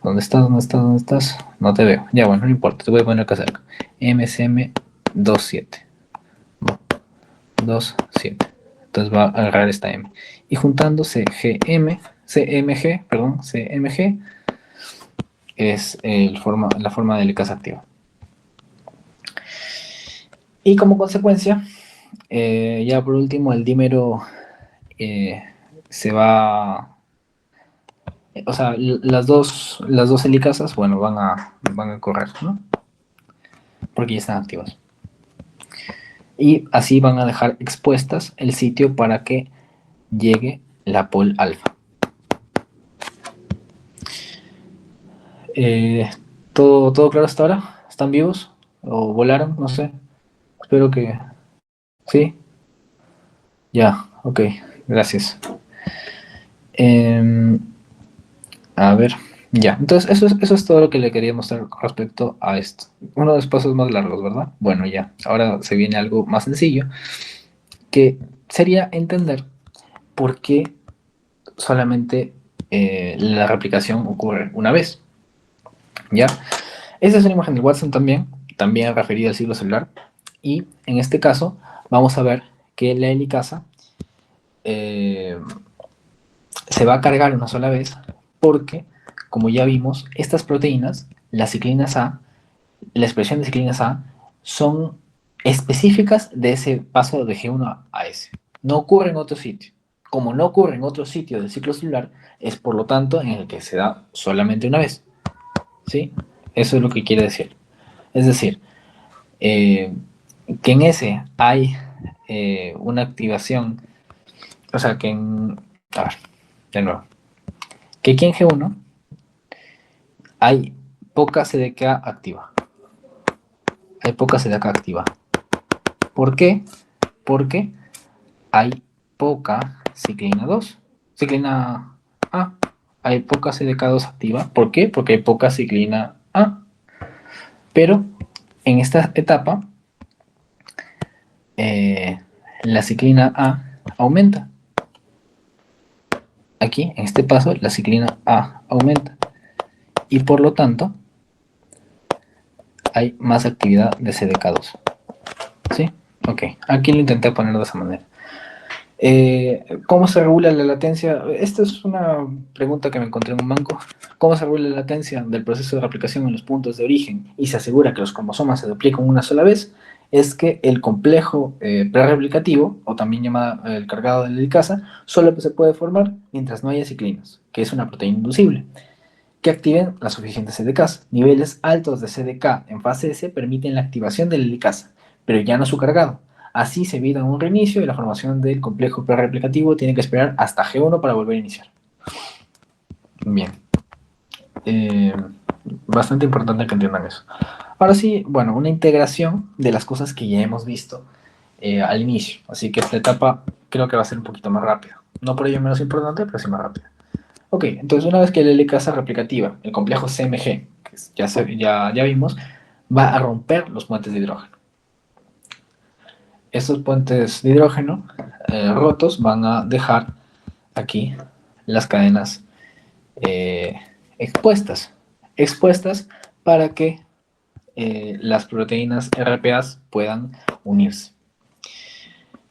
[SPEAKER 2] ¿Dónde estás? ¿Dónde estás? ¿Dónde estás? No te veo. Ya, bueno, no importa. Te voy a poner acá cerca. MCM27. 27. Entonces va a agarrar esta M. Y juntando CMG, perdón, CMG, es la forma de helicasa activa. Y como consecuencia, ya por último, el dímero se va. O sea, las dos helicasas, bueno, van a correr, ¿no? Porque ya están activas. Y así van a dejar expuestas el sitio para que llegue la pol alfa. ¿Todo claro hasta ahora? ¿Están vivos? ¿O volaron? No sé. Espero que... ¿Sí? Ya, ok. Gracias. Em, a ver, ya. Entonces, eso es todo lo que le quería mostrar con respecto a esto. Uno de los pasos más largos, ¿verdad? Bueno, ya. Ahora se viene algo más sencillo, que sería entender por qué solamente la replicación ocurre una vez. ¿Ya? Esta es una imagen de Watson también referida al ciclo celular. Y en este caso, vamos a ver que la helicasa eh, se va a cargar una sola vez porque, como ya vimos, estas proteínas, las ciclinas A, la expresión de ciclinas A, son específicas de ese paso de G1 a S. No ocurre en otro sitio. Como no ocurre en otro sitio del ciclo celular, es por lo tanto en el que se da solamente una vez. ¿Sí? Eso es lo que quiere decir. Es decir, eh, que en ese hay una activación, o sea, que en... A ver, de nuevo. Que aquí en G1 hay poca CDK activa. Hay poca CDK activa. ¿Por qué? Porque hay poca ciclina 2. Ciclina A. Hay poca CDK2 activa. ¿Por qué? Porque hay poca ciclina A. Pero en esta etapa, la ciclina A aumenta. Aquí, en este paso, la ciclina A aumenta. Y por lo tanto, hay más actividad de CDK2. ¿Sí? Ok, aquí lo intenté poner de esa manera. ¿Cómo se regula la latencia? Esta es una pregunta que me encontré en un banco. ¿Cómo se regula la latencia del proceso de replicación en los puntos de origen y se asegura que los cromosomas se duplican una sola vez? Es que el complejo prereplicativo, o también llamado el cargado de la helicasa, solo se puede formar mientras no haya ciclinas, que es una proteína inducible, que activen las suficientes CDKs. Niveles altos de CDK en fase S permiten la activación de la helicasa, pero ya no su cargado. Así se evita un reinicio y la formación del complejo prereplicativo tiene que esperar hasta G1 para volver a iniciar. Bien. Eh, Bastante importante que entiendan eso. Ahora sí, bueno, una integración de las cosas que ya hemos visto al inicio. Así que esta etapa creo que va a ser un poquito más rápida. No por ello menos importante, pero sí más rápida. Ok, entonces una vez que la helicasa replicativa, el complejo CMG, que ya vimos, va a romper los puentes de hidrógeno. Estos puentes de hidrógeno rotos van a dejar aquí las cadenas eh, expuestas. Expuestas para que las proteínas RPAs puedan unirse.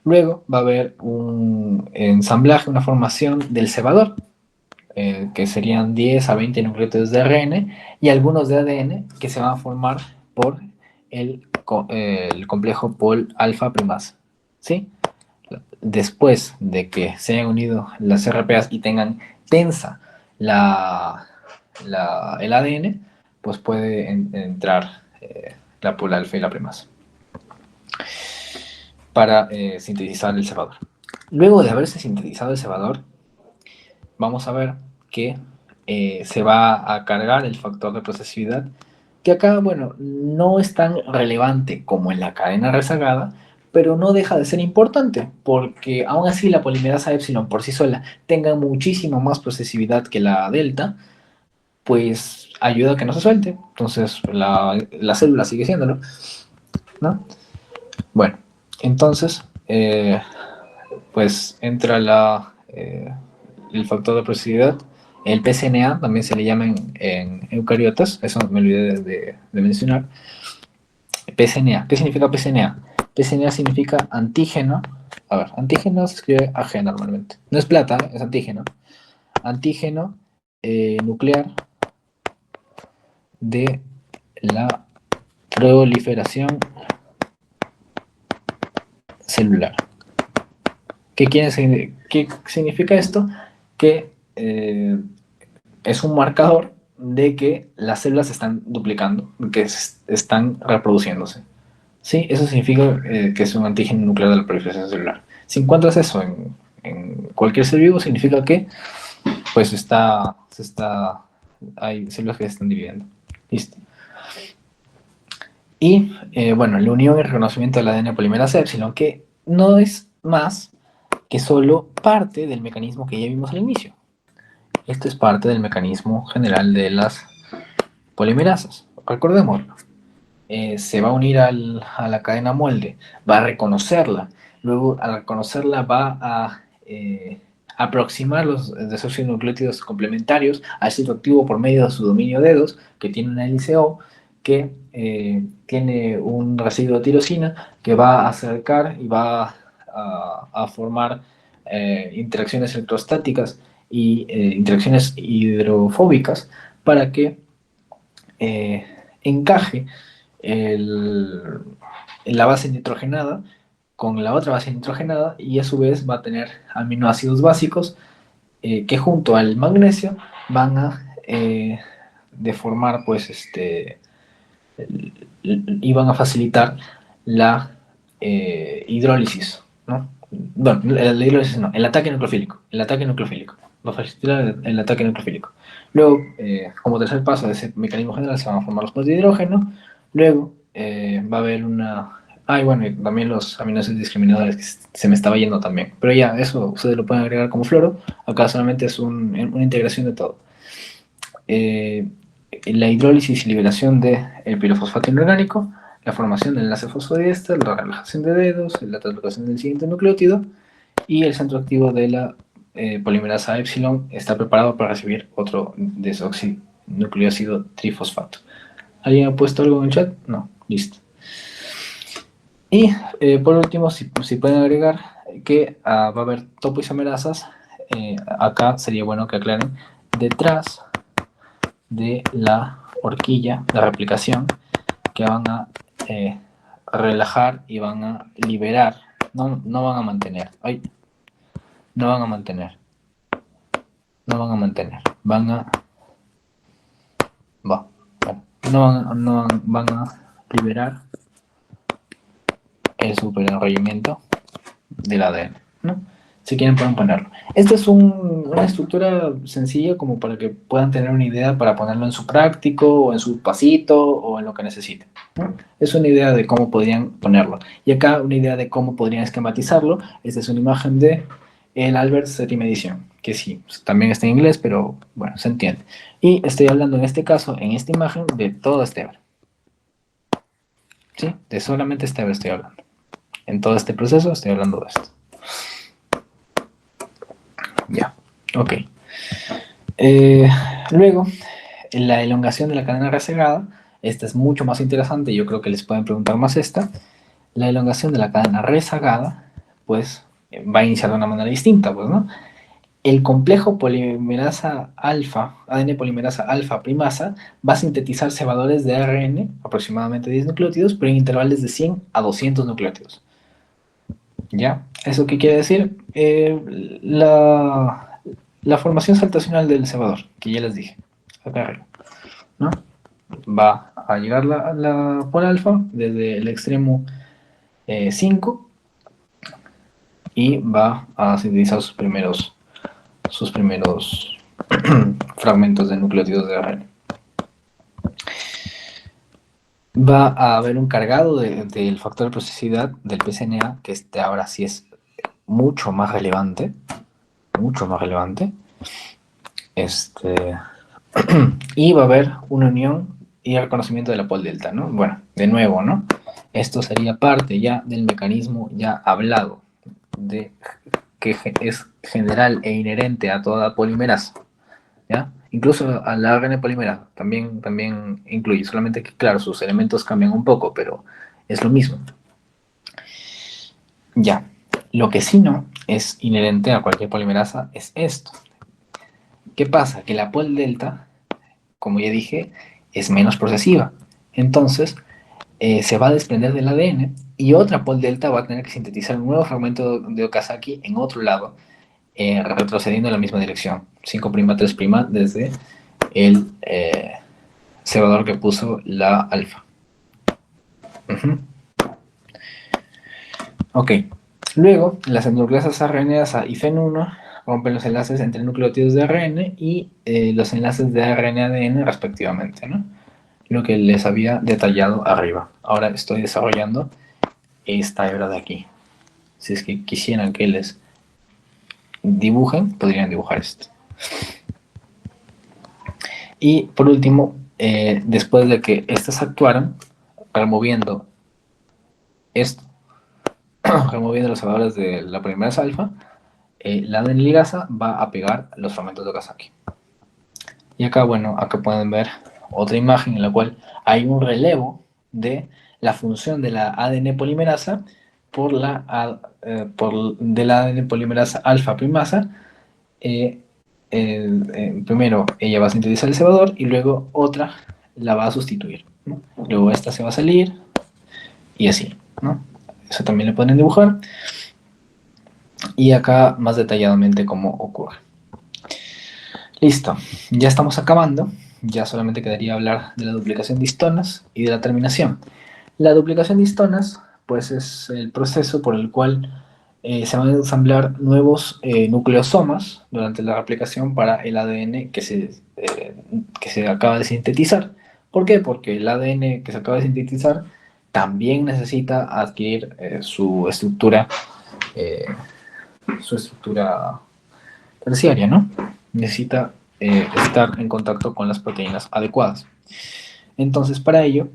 [SPEAKER 2] Luego va a haber un ensamblaje, una formación del cebador, que serían 10 a 20 nucleótidos de ARN y algunos de ADN que se van a formar por el complejo Pol alfa primasa. ¿Sí? Después de que se hayan unido las RPAs y tengan tensa el ADN, pues puede entrar la Pol alfa y la primasa para sintetizar el cebador. Luego de haberse sintetizado el cebador, vamos a ver que se va a cargar el factor de procesividad, que acá, bueno, no es tan relevante como en la cadena rezagada, pero no deja de ser importante, porque aún así la polimerasa epsilon por sí sola tenga muchísima más procesividad que la delta, pues ayuda a que no se suelte. Entonces la célula sigue siéndolo, ¿no? Bueno, entonces, pues entra el factor de procesividad. El pCNA también se le llama en eucariotas, eso me olvidé de mencionar. pCNA, ¿qué significa pCNA? pCNA significa antígeno. A ver, antígeno se escribe AG normalmente. No es plata, es antígeno. Antígeno nuclear de la proliferación celular. ¿Qué significa esto? Que es un marcador de que las células se están duplicando, que están reproduciéndose. ¿Sí? Eso significa que es un antígeno nuclear de la proliferación celular. Si encuentras eso en cualquier ser vivo, significa que pues hay células que se están dividiendo. Listo. Y bueno, la unión y reconocimiento del ADN polimerasa epsilon, que no es más que solo parte del mecanismo que ya vimos al inicio. Esto es parte del mecanismo general de las polimerasas. Recordémoslo. Se va a unir a la cadena molde, va a reconocerla, luego al reconocerla va a aproximar los desoxinucleótidos complementarios al sitio activo por medio de su dominio dedos, que tiene una hélice O, que tiene un residuo de tirosina que va a acercar y va a formar interacciones electrostáticas y interacciones hidrofóbicas para que encaje el- la base nitrogenada con la otra base nitrogenada y a su vez va a tener aminoácidos básicos que junto al magnesio van a deformar pues y van a facilitar la hidrólisis, ¿no? Bueno, la hidrólisis no, el ataque nucleofílico, va a facilitar el ataque nucleofílico. Luego, como tercer paso de ese mecanismo general, se van a formar los puentes de hidrógeno. Luego, va a haber una... Ah, y bueno, y también los aminoácidos discriminadores, que se me estaba yendo también. Pero ya, eso ustedes lo pueden agregar como fluoro. Acá solamente es una integración de todo. Eh, la hidrólisis y liberación del pirofosfato inorgánico, la formación del enlace fosfodiéster, la relajación de dedos, la translocación del siguiente nucleótido y el centro activo de la polimerasa epsilon está preparado para recibir otro desoxinucleócido trifosfato. ¿Alguien ha puesto algo en el chat? No, listo. Y por último, si pueden agregar que va a haber topoisomerasas, acá sería bueno que aclaren detrás de la horquilla de replicación que van a relajar y van a liberar, no van a mantener, no van a mantener, no van a mantener, van a liberar el superenrollamiento del ADN, ¿no? Si quieren pueden ponerlo. Esta es una estructura sencilla como para que puedan tener una idea para ponerlo en su práctico o en su pasito o en lo que necesiten, ¿no? Es una idea de cómo podrían ponerlo. Y acá una idea de cómo podrían esquematizarlo. Esta es una imagen de el Albert séptima edición, que sí, también está en inglés, pero bueno, se entiende. Y estoy hablando en este caso, en esta imagen, de todo este hebra. ¿Sí? De solamente este hebra estoy hablando. En todo este proceso estoy hablando de esto. Ya, ok. Luego, la elongación de la cadena rezagada. Esta es mucho más interesante, yo creo que les pueden preguntar más esta. La elongación de la cadena rezagada, pues, va a iniciar de una manera distinta, pues, ¿no? El complejo polimerasa alfa, ADN polimerasa alfa primasa, va a sintetizar cebadores de ARN, aproximadamente 10 nucleótidos, pero en intervalos de 100 a 200 nucleótidos. ¿Ya? ¿Eso qué quiere decir? La formación saltacional del cebador, que ya les dije, acá arriba, ¿no? Va a llegar la por alfa desde el extremo 5 y va a sintetizar sus primeros fragmentos de nucleótidos de ARN. Va a haber un cargado del factor de plasticidad del PCNA, que ahora sí es mucho más relevante, mucho más relevante. Y va a haber una unión y el reconocimiento de la pol delta, ¿no? Bueno, de nuevo, ¿no? Esto sería parte ya del mecanismo ya hablado, que es general e inherente a toda polimerasa, ¿ya? Incluso a la ARN polimerasa también incluye, solamente que, claro, sus elementos cambian un poco, pero es lo mismo. Ya, lo que sí no es inherente a cualquier polimerasa es esto. ¿Qué pasa? Que la pol delta, como ya dije, es menos procesiva. Entonces, se va a desprender del ADN y otra pol delta va a tener que sintetizar un nuevo fragmento de Okazaki en otro lado, retrocediendo en la misma dirección, 5', 3' desde el cebador que puso la alfa. Ok. Luego, las nucleasas RNasa y FEN1 rompen los enlaces entre nucleótidos de ARN y los enlaces de ARN-ADN respectivamente, ¿no? Lo que les había detallado arriba. Ahora estoy desarrollando esta hebra de aquí. Si es que quisieran que les dibujen, podrían dibujar esto. Y por último, después de que estas actuaran, removiendo esto, removiendo los valores de la polimerasa alfa, la ADN ligasa va a pegar los fragmentos de Okazaki. Y acá, bueno, acá pueden ver otra imagen en la cual hay un relevo de la función de la ADN polimerasa de la ADN polimerasa alfa primasa. Primero ella va a sintetizar el cebador y luego otra la va a sustituir, ¿no? Luego esta se va a salir y así, ¿no? Eso también le pueden dibujar y acá más detalladamente cómo ocurre. Listo, ya estamos acabando. Ya solamente quedaría hablar de la duplicación de histonas y de la terminación. La duplicación de histonas, pues es el proceso por el cual se van a ensamblar nuevos nucleosomas durante la replicación para el ADN que se acaba de sintetizar. ¿Por qué? Porque el ADN que se acaba de sintetizar también necesita adquirir eh, su estructura terciaria, ¿no? Necesita estar en contacto con las proteínas adecuadas. Entonces, para ello,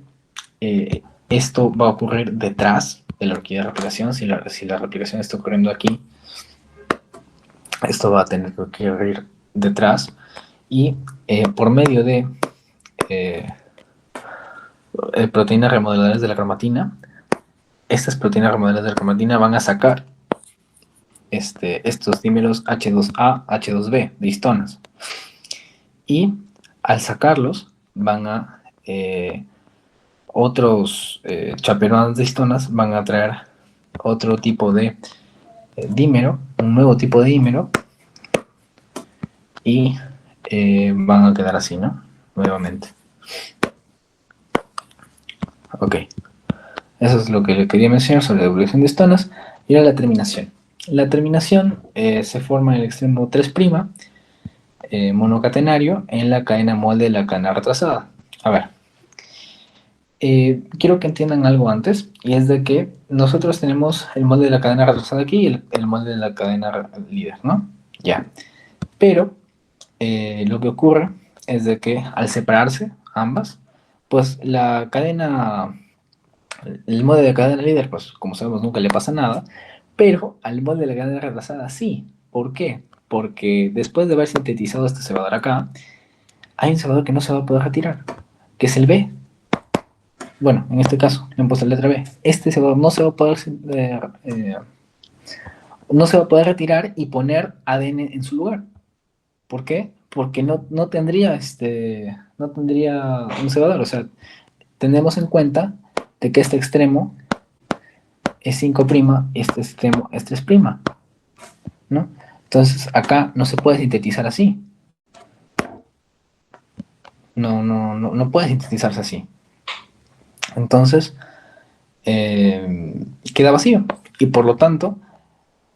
[SPEAKER 2] esto va a ocurrir detrás de la horquilla de replicación. Si la replicación está ocurriendo aquí, esto va a tener que ocurrir detrás. Y por medio de eh, proteínas remodeladas de la cromatina, estas proteínas remodeladas de la cromatina van a sacar estos dímeros H2A, H2B de histonas. Y al sacarlos, van a otros chaperones de histonas van a traer otro tipo de dímero, un nuevo tipo de dímero, y van a quedar así, ¿no? Nuevamente. Ok. Eso es lo que le quería mencionar sobre la duplicación de histonas. Y ahora la terminación. La terminación se forma en el extremo 3' monocatenario en la cadena molde de la cadena retrasada. A ver, quiero que entiendan algo antes, y es de que nosotros tenemos el molde de la cadena retrasada aquí y el molde de la cadena líder, ¿no? Ya. Pero lo que ocurre es de que al separarse ambas, pues el molde de la cadena líder, pues como sabemos nunca le pasa nada, pero al molde de la cadena retrasada sí. ¿Por qué? Porque después de haber sintetizado este cebador acá, hay un cebador que no se va a poder retirar, que es el B. Bueno, en este caso, le han puesto la letra B. Este cebador no se va a poder retirar y poner ADN en su lugar. ¿Por qué? Porque no tendría un cebador. O sea, tenemos en cuenta de que este extremo es 5', este extremo es 3', ¿no? Entonces acá no se puede sintetizar así. No puede sintetizarse así. Entonces, queda vacío. Y por lo tanto,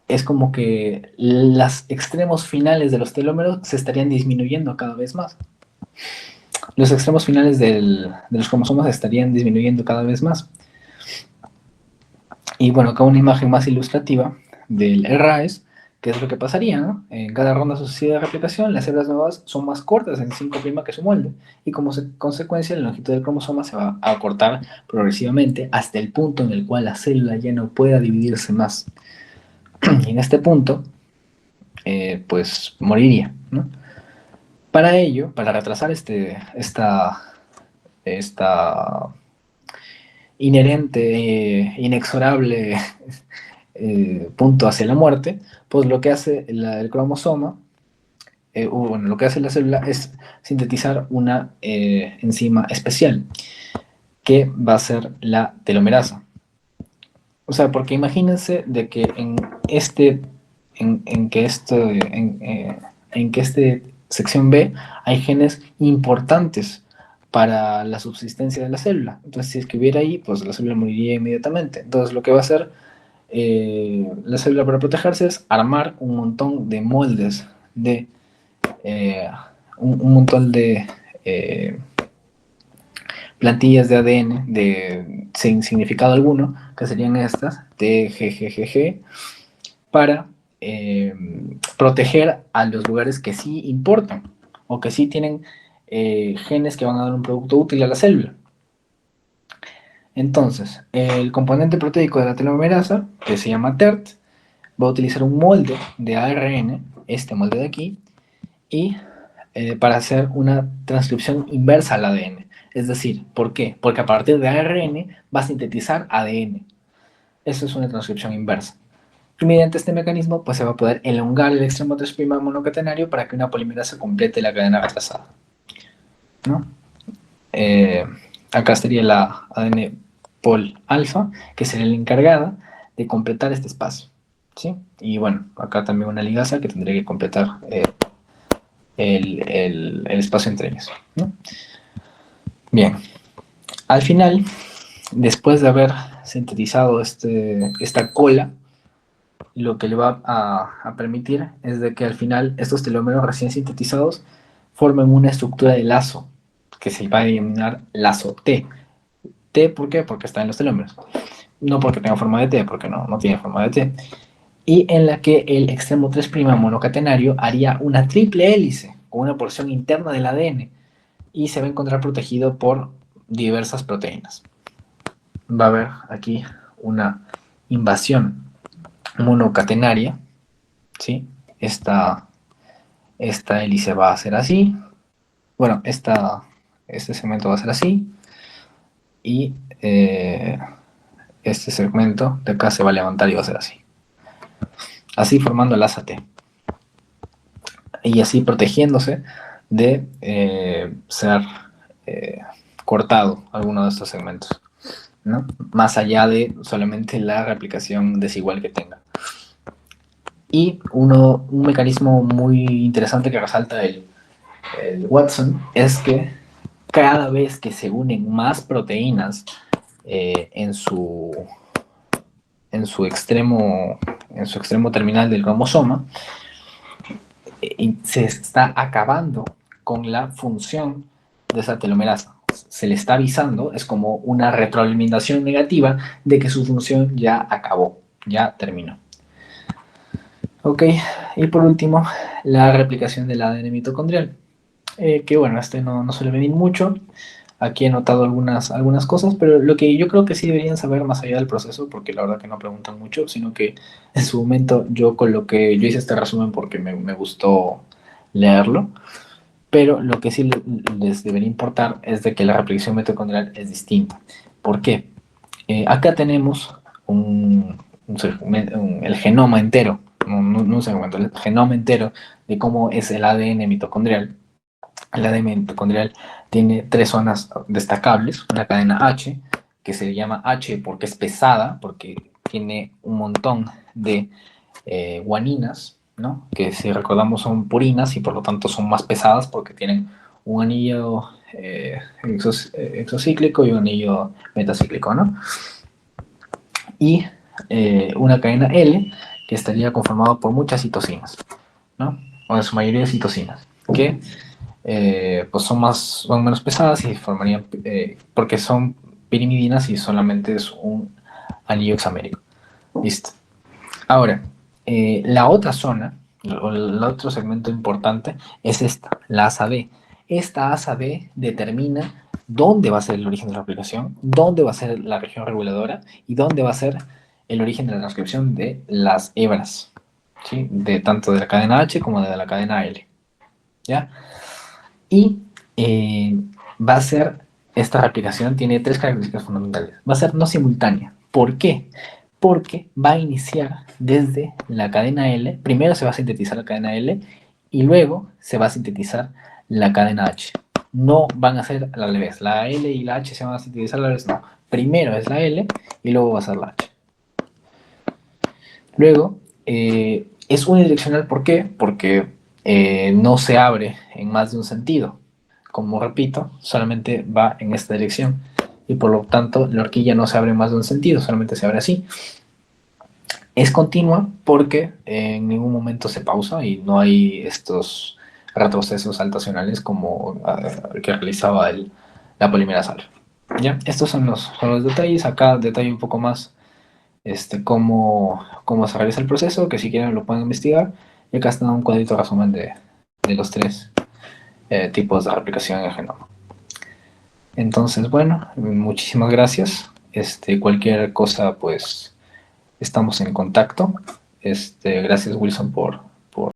[SPEAKER 2] es como que los extremos finales de los telómeros se estarían disminuyendo cada vez más. Los extremos finales de los cromosomas estarían disminuyendo cada vez más. Y bueno, acá una imagen más ilustrativa del RAES, que es lo que pasaría, ¿no? En cada ronda sucesiva de replicación, las células nuevas son más cortas en 5' que su molde, y como consecuencia la longitud del cromosoma se va a acortar progresivamente hasta el punto en el cual la célula ya no pueda dividirse más. Y en este punto, pues moriría, ¿no? Para ello, para retrasar esta inherente, inexorable punto hacia la muerte, pues lo que hace el cromosoma, bueno, lo que hace la célula es sintetizar una enzima especial, que va a ser la telomerasa. O sea, porque imagínense de que en que este sección B hay genes importantes para la subsistencia de la célula. Entonces, si es que hubiera ahí, pues la célula moriría inmediatamente. Entonces, lo que va a hacer la célula para protegerse es armar un montón de moldes eh, un montón de plantillas de ADN sin significado alguno, que serían estas, TGGGG, para proteger a los lugares que sí importan o que sí tienen genes que van a dar un producto útil a la célula. Entonces, el componente proteico de la telomerasa, que se llama TERT, va a utilizar un molde de ARN, este molde de aquí, y para hacer una transcripción inversa al ADN. Es decir, ¿por qué? Porque a partir de ARN va a sintetizar ADN. Eso es una transcripción inversa. Y mediante este mecanismo, pues se va a poder elongar el extremo 3' monocatenario para que una polimerasa complete la cadena retrasada, ¿no? Acá estaría la ADN pol alfa, que sería la encargada de completar este espacio, ¿sí? Y bueno, acá también una ligasa que tendría que completar el espacio entre ellos, ¿no? Bien, al final, después de haber sintetizado esta cola, lo que le va a permitir es de que al final estos telómeros recién sintetizados formen una estructura de lazo que se va a denominar lazo T. T, ¿por qué? Porque está en los telómeros. No porque tenga forma de T, porque no tiene forma de T. Y en la que el extremo 3' monocatenario haría una triple hélice con una porción interna del ADN y se va a encontrar protegido por diversas proteínas. Va a haber aquí una invasión monocatenaria, ¿sí? Esta hélice va a ser así. Bueno, este segmento va a ser así. Y este segmento de acá se va a levantar y va a ser así. Así formando el asa T. Y así protegiéndose de ser cortado alguno de estos segmentos, ¿no? Más allá de solamente la replicación desigual que tenga. Y un mecanismo muy interesante que resalta el Watson es que cada vez que se unen más proteínas en su extremo terminal del cromosoma, se está acabando con la función de esa telomerasa. Se le está avisando, es como una retroalimentación negativa de que su función ya acabó, ya terminó. Ok, y por último, la replicación del ADN mitocondrial. Que bueno, no suele venir mucho. Aquí he notado algunas cosas, pero lo que yo creo que sí deberían saber más allá del proceso, porque la verdad que no preguntan mucho, sino que en su momento yo hice este resumen porque me gustó leerlo, pero lo que sí les debería importar es de que la replicación mitocondrial es distinta. ¿Por qué? Acá tenemos el genoma entero, no un segmento, el genoma entero de cómo es el ADN mitocondrial. El ADN mitocondrial tiene 3 zonas destacables, una cadena H, que se llama H porque es pesada, porque tiene un montón de guaninas, ¿no? Que si recordamos son purinas y por lo tanto son más pesadas porque tienen un anillo exocíclico y un anillo metacíclico, ¿no? Y una cadena L que estaría conformada por muchas citosinas, ¿no? O en su mayoría citosinas, que pues son menos pesadas y formarían, porque son pirimidinas y solamente es un anillo hexamérico. Listo. Ahora, la otra zona, o el otro segmento importante, es la asa B. Esta asa B determina dónde va a ser el origen de la replicación, dónde va a ser la región reguladora y dónde va a ser el origen de la transcripción de las hebras, ¿sí? Tanto de la cadena H como de la cadena L. ¿Ya? Y va a ser, esta replicación tiene 3 características fundamentales. Va a ser no simultánea. ¿Por qué? Porque va a iniciar desde la cadena L. Primero se va a sintetizar la cadena L y luego se va a sintetizar la cadena H. No van a ser a la vez. La L y la H se van a sintetizar a la vez. No. Primero es la L y luego va a ser la H. Luego, es unidireccional. ¿Por qué? Porque no se abre en más de un sentido. Como repito, solamente va en esta dirección y por lo tanto la horquilla no se abre en más de un sentido, solamente se abre así. Es continua porque en ningún momento se pausa y no hay estos retrocesos saltacionales como que realizaba la polimerasa alfa. ¿Ya? Estos son los detalles. Acá detalle un poco más cómo se realiza el proceso, que si quieren lo pueden investigar. Y acá está un cuadrito resumen de los tres tipos de replicación en el genoma. Entonces, bueno, muchísimas gracias. Cualquier cosa, pues, estamos en contacto. Gracias, Wilson, por